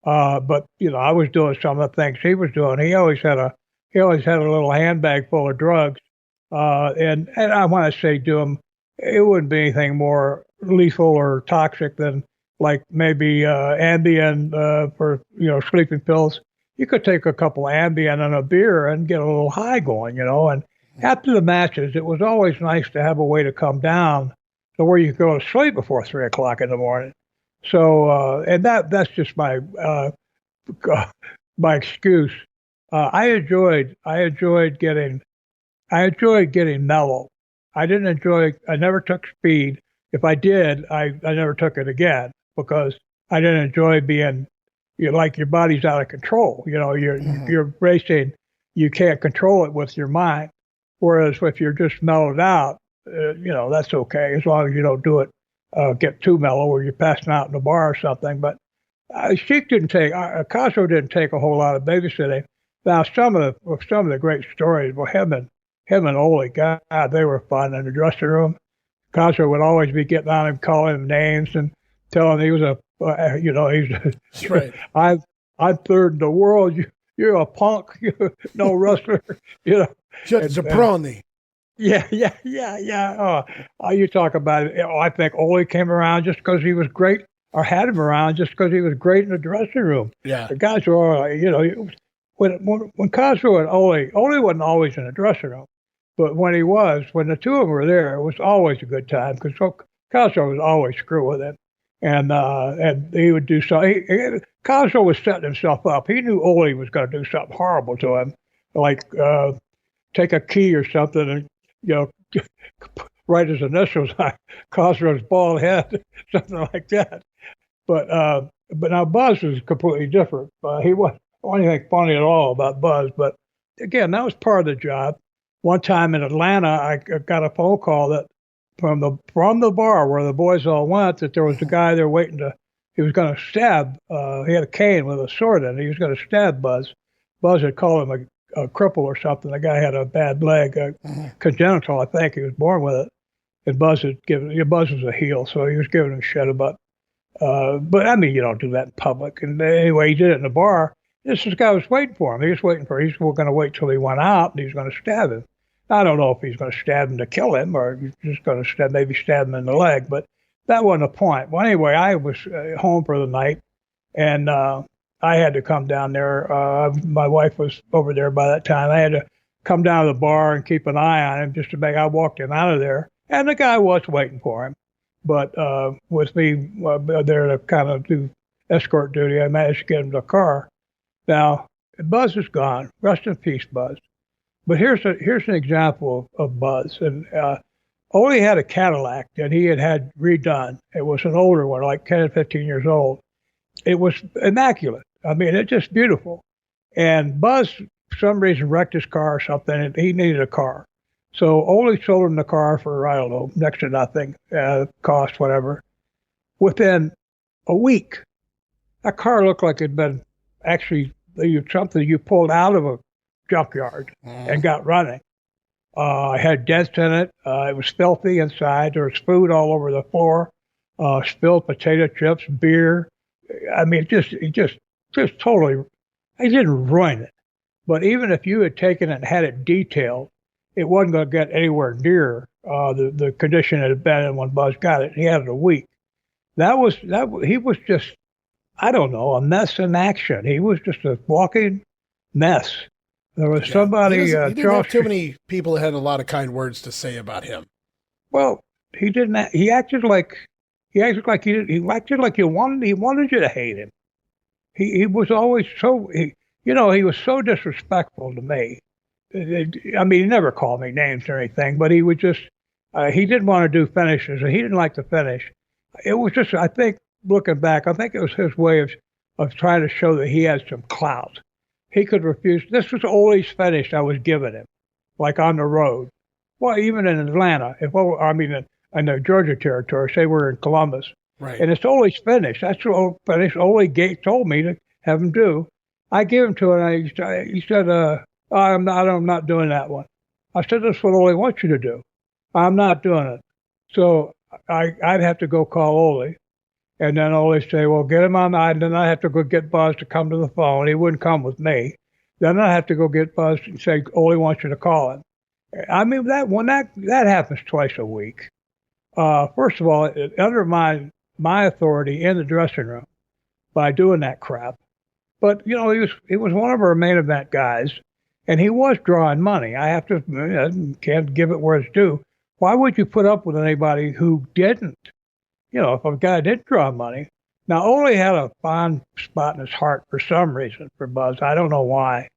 S2: But I was doing some of the things he was doing. He always had a little handbag full of drugs. And I want to say to him, it wouldn't be anything more lethal or toxic than like maybe Ambien for, sleeping pills. You could take a couple of Ambien and a beer and get a little high going, and after the matches, it was always nice to have a way to come down to where you could go to sleep before 3 o'clock in the morning. So, and that's just my excuse. I enjoyed getting mellow. I never took speed. If I did, I never took it again because I didn't enjoy being you're like your body's out of control. You're racing, you can't control it with your mind. Whereas if you're just mellowed out, that's okay as long as you don't do it, get too mellow or you're passing out in the bar or something. But Sheik Cosgrove didn't take a whole lot of babysitting. Now some of the great stories were him and Ole. God, they were fun in the dressing room. Cosgrove would always be getting on him, calling him names and telling him he was
S1: That's right.
S2: I'm third in the world. You're a punk. You're no wrestler.
S1: Just jabroni.
S2: Yeah. You talk about it. I think Ole came around just because he was great, or had him around just because he was great in the dressing room.
S1: Yeah.
S2: The guys were all, when Cosgrove and Ole wasn't always in the dressing room, but when the two of them were there, it was always a good time because Cosgrove was always screw with him. And he would do something. Cosgrove was setting himself up. He knew Ole was going to do something horrible to him, like take a key or something and write his initials on Cosgrove's bald head, something like that. But now Buzz was completely different. He wasn't anything funny at all about Buzz. But again, that was part of the job. One time in Atlanta, I got a phone call that from the bar where the boys all went, that there was a guy there waiting he was going to stab. He had a cane with a sword in it. He was going to stab Buzz. Buzz had called him a cripple or something. The guy had a bad leg, congenital, I think. He was born with it. And Buzz was a heel, so he was giving him shit about. But I mean, you don't do that in public. And anyway, he did it in the bar. This guy was waiting for him. He was going to wait till he went out, and he was going to stab him. I don't know if he's going to stab him to kill him or he's just going to stab him in the leg, but that wasn't the point. Well, anyway, I was home for the night, and I had to come down there. My wife was over there by that time. I had to come down to the bar and keep an eye on him just to make. I walked him out of there, and the guy was waiting for him. But with me there to kind of do escort duty, I managed to get him to a car. Now, Buzz is gone. Rest in peace, Buzz. But here's an example of Buzz. And Ole had a Cadillac that he had redone. It was an older one, like 10 or 15 years old. It was immaculate. I mean, it's just beautiful. And Buzz, for some reason, wrecked his car or something, and he needed a car. So Ole sold him the car for, I don't know, next to nothing, cost, whatever. Within a week, that car looked like it had been actually something you pulled out of a junkyard and got running. It had dents in it. It was filthy inside. There was food all over the floor, spilled potato chips, beer. I mean, it just totally, he didn't ruin it. But even if you had taken it and had it detailed, it wasn't going to get anywhere near the condition it had been in when Buzz got it. He had it a week. He was just, I don't know, a mess in action. He was just a walking mess. There was somebody. He didn't
S1: have too many people that had a lot of kind words to say about him.
S2: Well, he didn't. He acted like he acted like he wanted you to hate him. He was always so. He was so disrespectful to me. I mean, he never called me names or anything, but he would just. He didn't want to do finishes, and he didn't like to finish. It was just. I think looking back, I think it was his way of trying to show that he had some clout. He could refuse. This was Ole's finish I was giving him, like on the road. Well, even in Atlanta, in the Georgia territory, say we're in Columbus.
S1: Right.
S2: And it's Ole's finish. That's what finish Ole told me to have him do. I gave him to him, and he said, I'm not doing that one. I said, that's what Ole wants you to do. I'm not doing it. So I'd have to go call Ole. And then Ole say, well, get him on the line. Then I have to go get Buzz to come to the phone. He wouldn't come with me. Then I have to go get Buzz and say, Ole wants you to call him. I mean, that happens twice a week. First of all, it undermined my authority in the dressing room by doing that crap. But, he was one of our main event guys, and he was drawing money. I can't give it where it's due. Why would you put up with anybody who didn't? If a guy did draw money. Now, Ole had a fond spot in his heart for some reason for Buzz. I don't know why,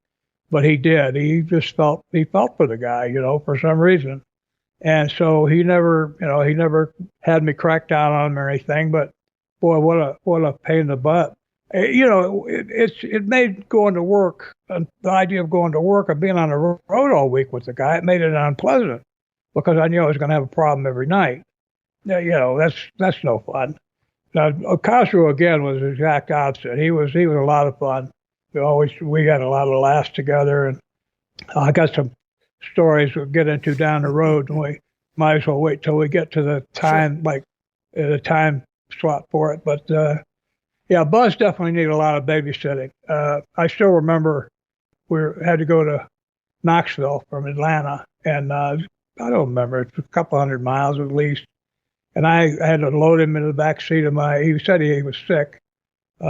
S2: but he did. He just felt for the guy, for some reason. And so he never had me crack down on him or anything. But boy, what a pain in the butt It made going to work, the idea of going to work or being on the road all week with the guy, it made it unpleasant because I knew I was going to have a problem every night. That's no fun. Now, Cosgrove again was the exact opposite. He was a lot of fun. We had a lot of laughs together, and I got some stories we'll get into down the road, and we might as well wait till we get to the time, like the time slot for it. But Buzz definitely needed a lot of babysitting. I still remember we had to go to Knoxville from Atlanta, and I don't remember, it's a couple 100 miles at least. And I had to load him in the back seat of he said he was sick.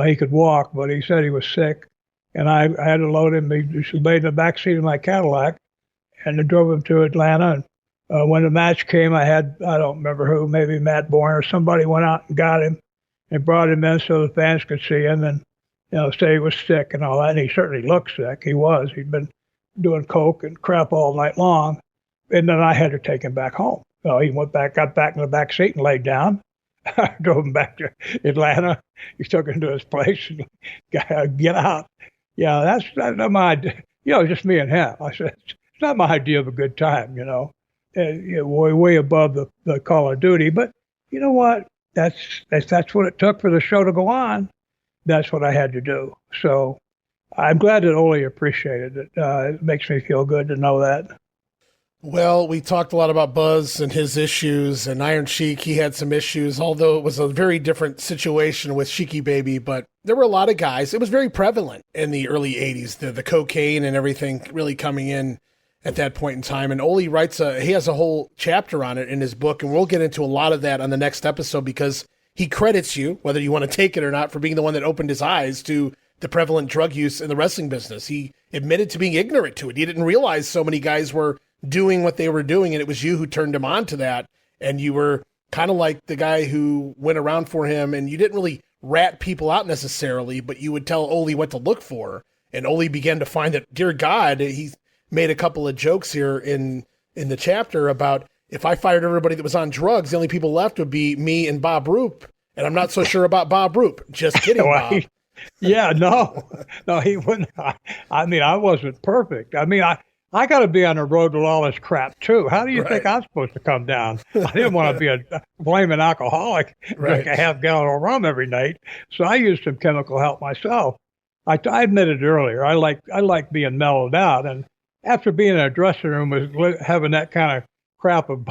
S2: He could walk, but he said he was sick. And I had to load him. He laid in the back seat of my Cadillac, and I drove him to Atlanta. And when the match came, I don't remember who, maybe Matt Bourne or somebody went out and got him and brought him in so the fans could see him and, say he was sick and all that. And he certainly looked sick. He was. He'd been doing coke and crap all night long. And then I had to take him back home. So he got back in the back seat and laid down. I drove him back to Atlanta. He took him to his place and get out. Yeah, that's not my idea. Just me and him. I said, it's not my idea of a good time, way above the Call of Duty. But you know what? That's what it took for the show to go on. That's what I had to do. So I'm glad that Ole appreciated it. It makes me feel good to know that.
S1: Well, we talked a lot about Buzz and his issues, and Iron Sheik, he had some issues, although it was a very different situation with Sheiky Baby, but there were a lot of guys. It was very prevalent in the early 80s, the cocaine and everything really coming in at that point in time. And Ole he has a whole chapter on it in his book, and we'll get into a lot of that on the next episode because he credits you, whether you want to take it or not, for being the one that opened his eyes to the prevalent drug use in the wrestling business. He admitted to being ignorant to it. He didn't realize so many guys were doing what they were doing, and it was you who turned him on to that, and you were kind of like the guy who went around for him, and you didn't really rat people out necessarily, but you would tell Ole what to look for, and Ole began to find that, dear God, he made a couple of jokes here in the chapter about, if I fired everybody that was on drugs, the only people left would be me and Bob Roop, and I'm not so sure about Bob Roop. Just kidding, Bob.
S2: No, he wouldn't. I wasn't perfect. I got to be on the road with all this crap, too. How do you think I'm supposed to come down? I didn't want to be a flaming alcoholic, drink a half-gallon of rum every night. So I used some chemical help myself. I admitted earlier, I like being mellowed out. And after being in a dressing room with having that kind of crap of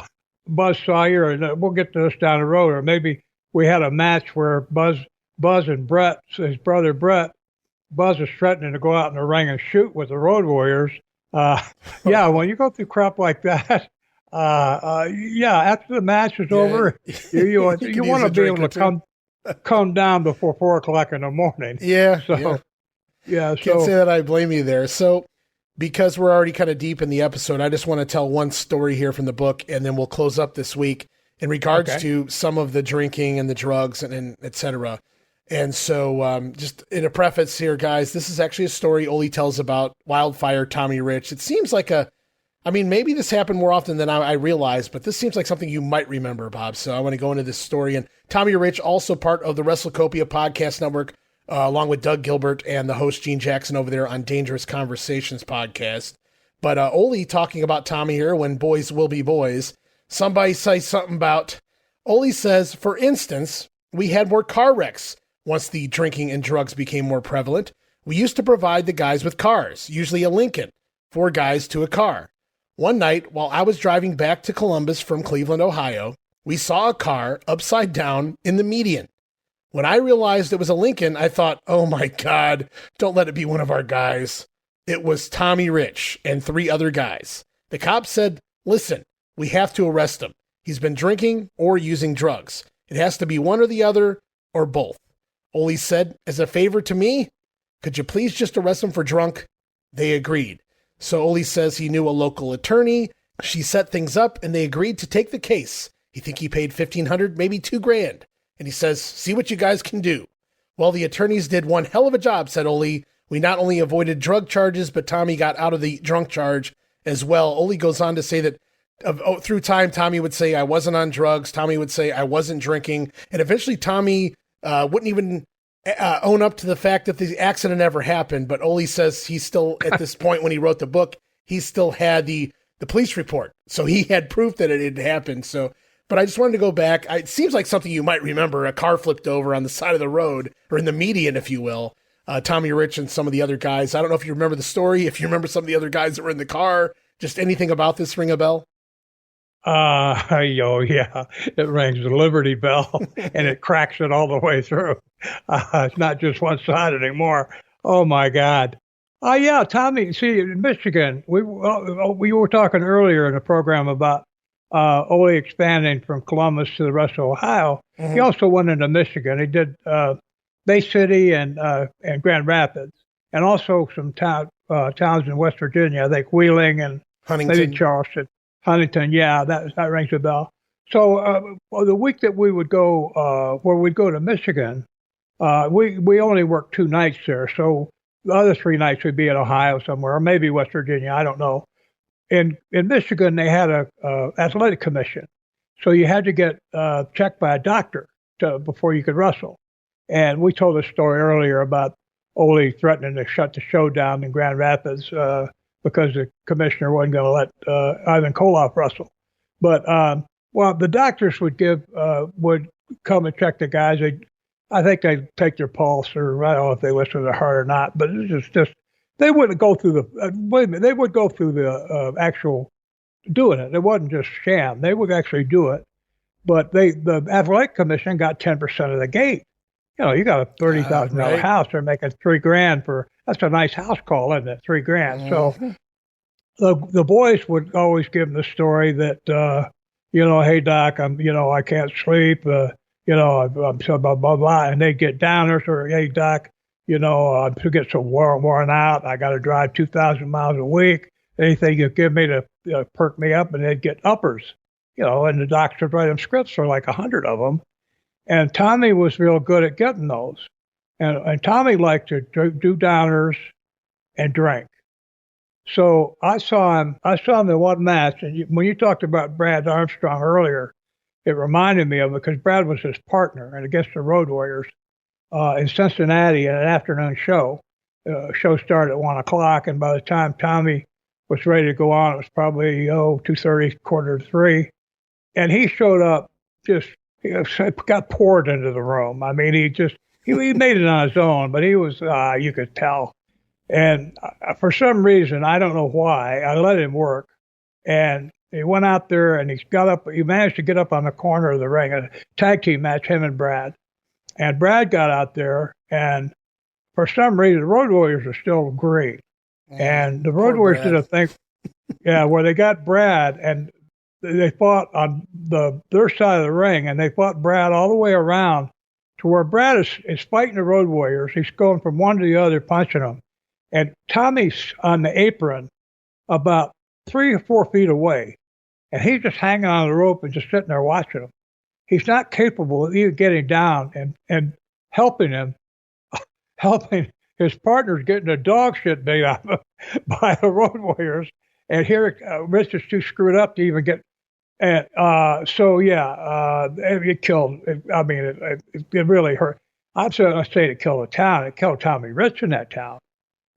S2: Buzz Sawyer, and we'll get to this down the road, or maybe we had a match where Buzz and Brett, his brother Brett, Buzz was threatening to go out in the ring and shoot with the Road Warriors. When you go through crap like that, after the match is over, you want to be able to come down before 4 o'clock in the morning.
S1: Can't say that I blame you there. So, because we're already kind of deep in the episode, I just want to tell one story here from the book, and then we'll close up this week in regards to some of the drinking and the drugs and et cetera. And so just in a preface here, guys, this is actually a story Ole tells about Wildfire Tommy Rich. It seems like maybe this happened more often than I realized, but this seems like something you might remember, Bob. So I want to go into this story. And Tommy Rich, also part of the WrestleCopia podcast network, along with Doug Gilbert and the host Gene Jackson over there on Dangerous Conversations podcast. But Ole talking about Tommy here, when boys will be boys. Somebody says something about, Ole says, for instance, we had more car wrecks. Once the drinking and drugs became more prevalent, we used to provide the guys with cars, usually a Lincoln, 4 guys to a car. One night, while I was driving back to Columbus from Cleveland, Ohio, we saw a car upside down in the median. When I realized it was a Lincoln, I thought, oh my God, don't let it be one of our guys. It was Tommy Rich and 3 other guys. The cops said, listen, we have to arrest him. He's been drinking or using drugs. It has to be one or the other or both. Ole said, as a favor to me, could you please just arrest him for drunk? They agreed. So Ole says he knew a local attorney. She set things up and they agreed to take the case. He think he paid $1,500, maybe $2,000. And he says, see what you guys can do. Well, the attorneys did one hell of a job, said Ole. We not only avoided drug charges, but Tommy got out of the drunk charge as well. Ole goes on to say that through time, Tommy would say, I wasn't on drugs. Tommy would say, I wasn't drinking. And eventually Tommy wouldn't even own up to the fact that the accident never happened, but Ole says he's still, at this point when he wrote the book, he still had the police report. So he had proof that it had happened. So, but I just wanted to go back. It seems like something you might remember. A car flipped over on the side of the road, or in the median, if you will. Tommy Rich and some of the other guys. I don't know if you remember the story, if you remember some of the other guys that were in the car. Just anything about this ring a bell?
S2: Yeah, it rings the Liberty Bell and it cracks it all the way through. It's not just one side anymore. Oh my God. Yeah, Tommy, see, in Michigan, we were talking earlier in the program about Ole expanding from Columbus to the rest of Ohio. Mm-hmm. He also went into Michigan. He did Bay City and Grand Rapids, and also some towns in West Virginia, I think Wheeling and
S1: Huntington.
S2: Maybe Charleston. Huntington, yeah, that rings a bell. So the week that we would go, where we'd go to Michigan, we only worked 2 nights there. So the other 3 nights would be in Ohio somewhere, or maybe West Virginia, I don't know. In Michigan, they had a athletic commission. So you had to get checked by a doctor before you could wrestle. And we told a story earlier about Ole threatening to shut the show down in Grand Rapids because the commissioner wasn't going to let Ivan Koloff wrestle. But, the doctors would come and check the guys. I think they'd take their pulse, or I don't know if they listened to their heart or not, but it's just they wouldn't go through they would go through the actual doing it. It wasn't just sham. They would actually do it. But the athletic commission got 10% of the gate. You got a $30,000 house. They're making $3,000 that's a nice house call, isn't it? $3,000.
S1: Mm-hmm.
S2: So the boys would always give them the story that, hey doc, I can't sleep. I'm so blah, blah, blah. And they'd get downers, or, hey doc, I get so worn out. I got to drive 2,000 miles a week. Anything you give me to perk me up, and they'd get uppers, and the docs would write them scripts for like 100 of them. And Tommy was real good at getting those. And Tommy liked to do downers and drink. So I saw him in one match. And when you talked about Brad Armstrong earlier, it reminded me of it because Brad was his partner and against the Road Warriors in Cincinnati at an afternoon show. Show started at 1 o'clock. And by the time Tommy was ready to go on, it was probably 2:30, 2:45. And he showed up just, got poured into the room. I mean, he made it on his own, but he was, you could tell. And for some reason, I don't know why, I let him work. And he went out there and he managed to get up on the corner of the ring, a tag team match, him and Brad. And Brad got out there, and for some reason, the Road Warriors are still green. And the Road Warriors did a thing, where they got Brad, and they fought on their side of the ring, and they fought Brad all the way around to where Brad is fighting the Road Warriors. He's going from one to the other, punching them. And Tommy's on the apron about 3 or 4 feet away, and he's just hanging on the rope and just sitting there watching them. He's not capable of even getting down and helping helping his partners getting the dog shit beat out of him by the Road Warriors. And here, Rich is too screwed up to even get. And it killed. It really hurt. I'm not saying it killed the town. It killed Tommy Rich in that town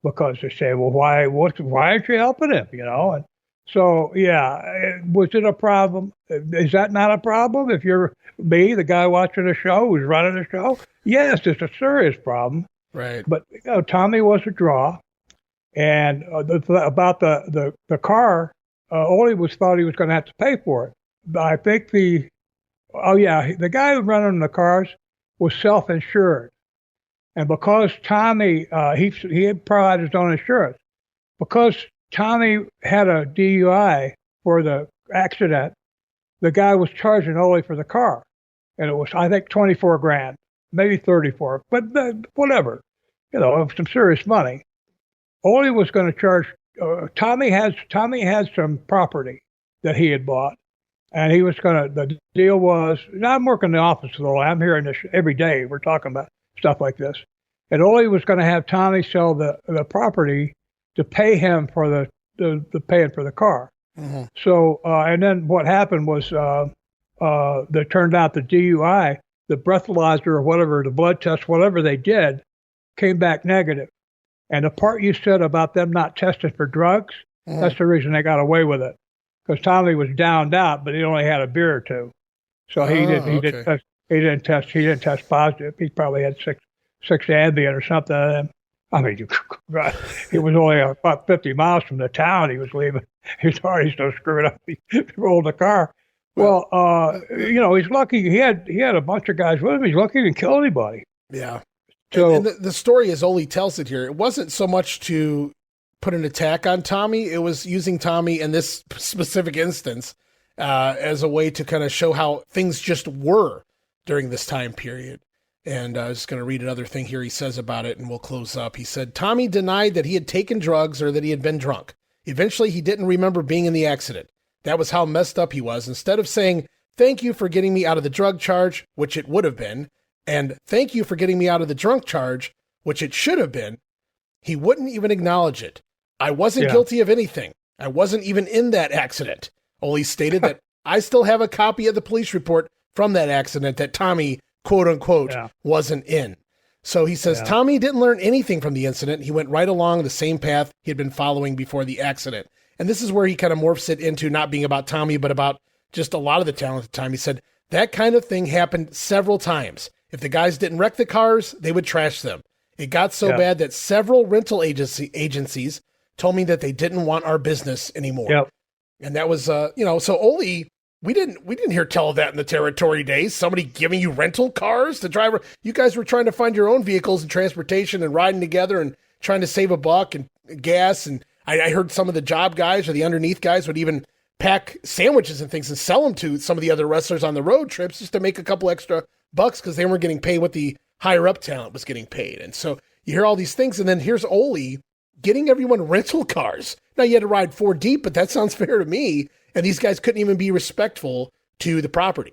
S2: because they say, well, why aren't you helping him? And so, was it a problem? Is that not a problem? If you're me, the guy watching the show, who's running the show, yes, it's a serious problem.
S1: Right.
S2: But Tommy was a draw. And about the car, Ole thought he was going to have to pay for it. I think the guy who running the cars was self-insured, and because Tommy he had provided his own insurance, because Tommy had a DUI for the accident, the guy was charging Ole for the car, and it was I think $24,000, maybe 34, but whatever, it was some serious money. Ole was going to charge. Tommy had some property that he had bought, and he was going to. The deal was, I'm working in the office with Ole. I'm hearing this every day. We're talking about stuff like this, and Ole was going to have Tommy sell the property to pay him for the paying for the car. Mm-hmm. So, and then what happened was, that turned out the DUI. the breathalyzer or whatever, the blood test, whatever they did, came back negative. And the part you said about them not testing for drugs, that's the reason they got away with it. Because Tommy was downed out, but he only had a beer or two, so he didn't test positive. He probably had six Ambien or something. I mean, he was only about 50 miles from the town he was leaving. He was already so screwed up. He rolled the car. Well, he's lucky. He had a bunch of guys with him. He's lucky he didn't kill anybody.
S1: Yeah.
S2: So
S1: and the story, as Ole tells it here, it wasn't so much to put an attack on Tommy. It was using Tommy in this specific instance as a way to kind of show how things just were during this time period. And I was just going to read another thing here he says about it, and we'll close up. He said, Tommy denied that he had taken drugs or that he had been drunk. Eventually, he didn't remember being in the accident. That was how messed up he was. Instead of saying, thank you for getting me out of the drug charge, which it would have been, and thank you for getting me out of the drunk charge, which it should have been, he wouldn't even acknowledge it. I wasn't guilty of anything. I wasn't even in that accident. Ole stated that I still have a copy of the police report from that accident that Tommy, quote unquote, wasn't in. So he says Tommy didn't learn anything from the incident. He went right along the same path he had been following before the accident. And this is where he kind of morphs it into not being about Tommy, but about just a lot of the talent at the time. He said that kind of thing happened several times. If the guys didn't wreck the cars, they would trash them. It got so bad that several rental agencies told me that they didn't want our business anymore. Yep. And that was, so Ole, we didn't hear tell of that in the territory days. Somebody giving you rental cars to drive. You guys were trying to find your own vehicles and transportation and riding together and trying to save a buck and gas. And I heard some of the job guys or the underneath guys would even pack sandwiches and things and sell them to some of the other wrestlers on the road trips just to make a couple extra bucks because they weren't getting paid what the higher up talent was getting paid. And so you hear all these things, and then here's Ole getting everyone rental cars. Now you had to ride 4 deep, but that sounds fair to me. And these guys couldn't even be respectful to the property.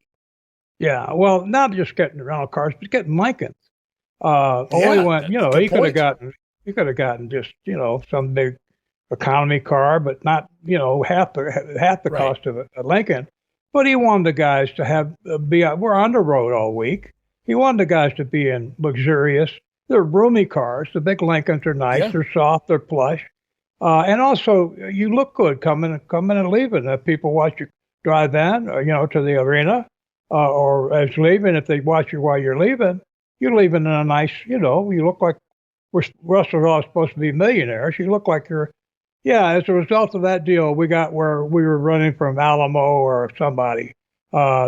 S2: Yeah, well, not just getting rental cars, but getting Lincolns. Ole went, he could have gotten just, some big economy car, but not, half the cost of a Lincoln. But he wanted the guys to we're on the road all week. He wanted the guys to be in luxurious. They're roomy cars. The big Lincolns are nice. Yeah. They're soft. They're plush. And also, you look good coming and leaving. If people watch you drive in, or, to the arena, or as leaving, if they watch you while you're leaving in a nice, you look like wrestlers are all supposed to be millionaires. You look like you're, as a result of that deal, we got where we were running from Alamo or somebody,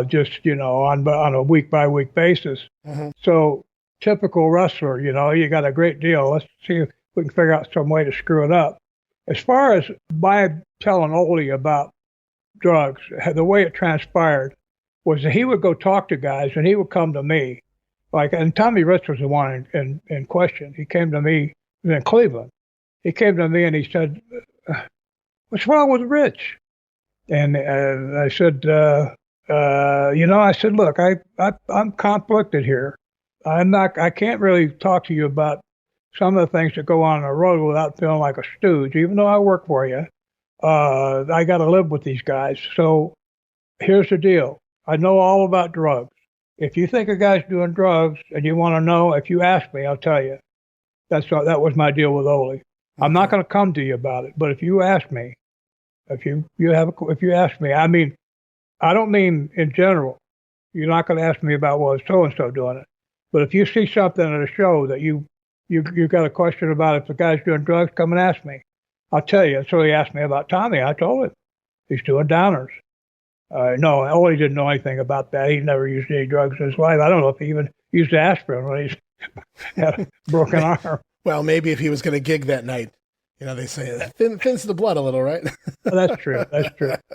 S2: just, on a week-by-week basis. Mm-hmm. So, typical wrestler, you got a great deal. Let's see if we can figure out some way to screw it up. As far as my telling Ole about drugs, the way it transpired was that he would go talk to guys and he would come to me. And Tommy Rich was the one in question. He came to me in Cleveland. He came to me and he said, what's wrong with Rich? And I said, look, I'm conflicted here. I can't really talk to you about some of the things that go on the road without feeling like a stooge. Even though I work for you, I got to live with these guys. So here's the deal. I know all about drugs. If you think a guy's doing drugs and you want to know, if you ask me, I'll tell you. That was my deal with Ole. Okay. I'm not going to come to you about it, but if you ask me, if you ask me, I mean, I don't mean in general. You're not going to ask me about, well, is so-and-so doing it. But if you see something at a show that you got a question about if the guy's doing drugs, come and ask me. I'll tell you. So he asked me about Tommy. I told him he's doing downers. No, Ole didn't know anything about that. He never used any drugs in his life. I don't know if he even used aspirin when he's had a broken arm.
S1: Well, maybe if he was going to gig that night. They say it thins the blood a little, right?
S2: That's true.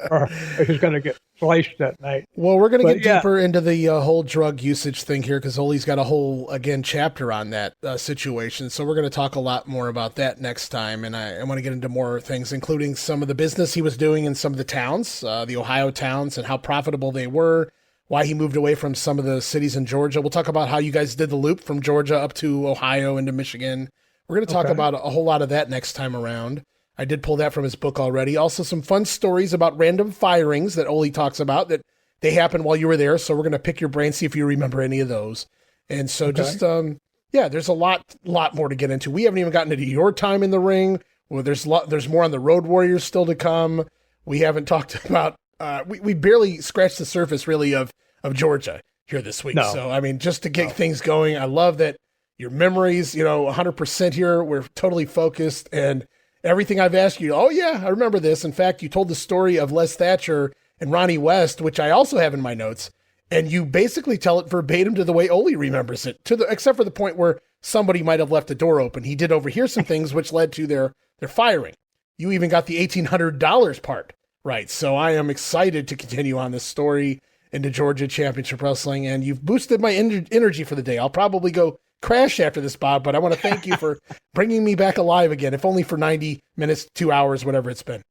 S2: Or he's going to get sliced that night.
S1: Well, we're going to get deeper into the whole drug usage thing here because Ole's got a whole, chapter on that situation. So we're going to talk a lot more about that next time. And I want to get into more things, including some of the business he was doing in some of the towns, the Ohio towns, and how profitable they were, why he moved away from some of the cities in Georgia. We'll talk about how you guys did the loop from Georgia up to Ohio into Michigan. We're going to talk about a whole lot of that next time around. I did pull that from his book already. Also, some fun stories about random firings that Ole talks about that they happened while you were there. So we're going to pick your brain, see if you remember any of those. And so there's a lot more to get into. We haven't even gotten into your time in the ring. Well, there's more on the Road Warriors still to come. We haven't talked about, we barely scratched the surface really of Georgia here this week.
S2: No.
S1: So, I mean, just to get things going, I love that your memories, 100% here. We're totally focused, and everything I've asked you, oh yeah, I remember this. In fact, you told the story of Les Thatcher and Ronnie West, which I also have in my notes. And you basically tell it verbatim to the way Ole remembers it, except for the point where somebody might have left the door open. He did overhear some things which led to their firing. You even got the $1,800 part right. So I am excited to continue on this story into Georgia Championship Wrestling, and you've boosted my energy for the day. I'll probably go crash after this, Bob, but I want to thank you for bringing me back alive again, if only for 90 minutes, 2 hours, whatever it's been.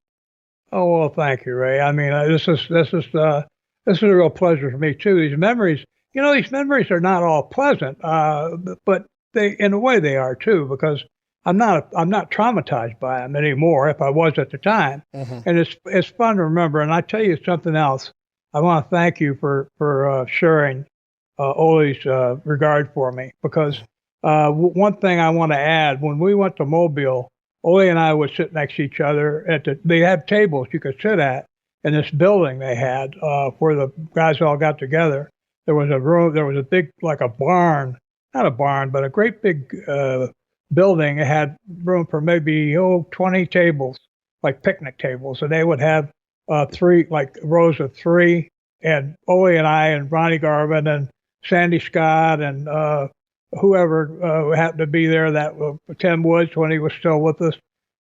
S2: Oh, well, thank you, Ray. I mean, this is a real pleasure for me too. These memories are not all pleasant, but they, in a way, they are too, because I'm not traumatized by them anymore. If I was at the time, and it's fun to remember. And I tell you something else. I want to thank you for sharing Ole's regard for me, because one thing I want to add: when we went to Mobile, Ole and I would sit next to each other they had tables you could sit at in this building they had where the guys all got together. There was a room. There was a big, like a barn, not a barn, but a great big building. It had room for maybe 20 tables, like picnic tables, and they would have three, like rows of three, and Ole and I and Ronnie Garvin and Sandy Scott and whoever happened to be there, that Tim Woods when he was still with us,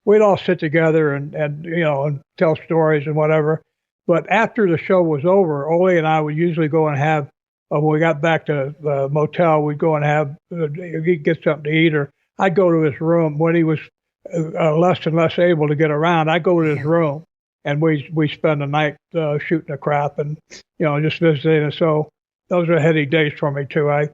S2: we'd all sit together and tell stories and whatever. But after the show was over, Ole and I would usually go and have, when we got back to the motel, we'd go and have, get something to eat, or I'd go to his room when he was less and less able to get around. I'd go to his room, and we spend the night shooting the crap and, just visiting. And so those are heady days for me too. I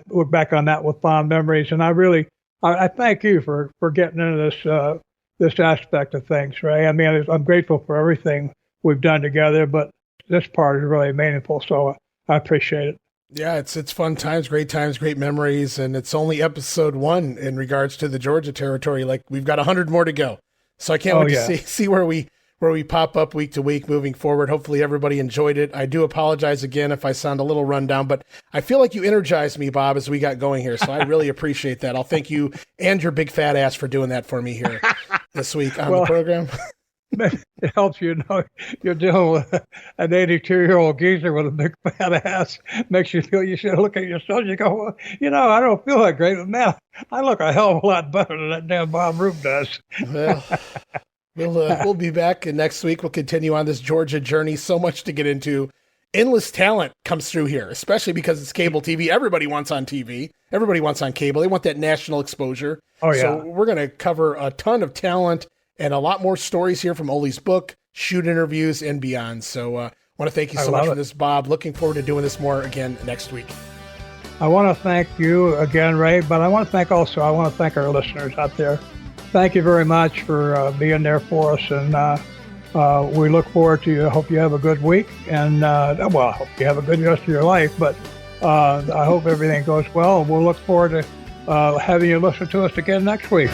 S2: look back on that with fond memories, and I thank you for getting into this aspect of things, Ray. I mean, I'm grateful for everything we've done together, but this part is really meaningful, so I appreciate it.
S1: Yeah, it's fun times, great memories, and it's only episode 1 in regards to the Georgia territory. Like, we've got 100 more to go, so I can't wait to see where we pop up week to week moving forward. Hopefully everybody enjoyed it. I do apologize again if I sound a little run down, but I feel like you energized me, Bob, as we got going here, so I really appreciate that. I'll thank you and your big fat ass for doing that for me here this week on the program.
S2: It helps you're dealing with an 82-year-old geezer with a big fat ass. Makes you feel you should look at yourself. You go, I don't feel that great, but man, I look a hell of a lot better than that damn Bob Roop does.
S1: Well, we'll be back next week. We'll continue on this Georgia journey. So much to get into. Endless talent comes through here, especially because it's cable TV. Everybody wants on TV. Everybody wants on cable. They want that national exposure.
S2: Oh yeah.
S1: So we're going to cover a ton of talent and a lot more stories here from Ole's book, shoot interviews, and beyond. So I want to thank you so much for this, Bob. Looking forward to doing this more again next week.
S2: I want to thank you again, Ray, but I want to thank our listeners out there. Thank you very much for being there for us, and we look forward to. I hope you have a good week, and I hope you have a good rest of your life. But I hope everything goes well, and we'll look forward to having you listen to us again next week.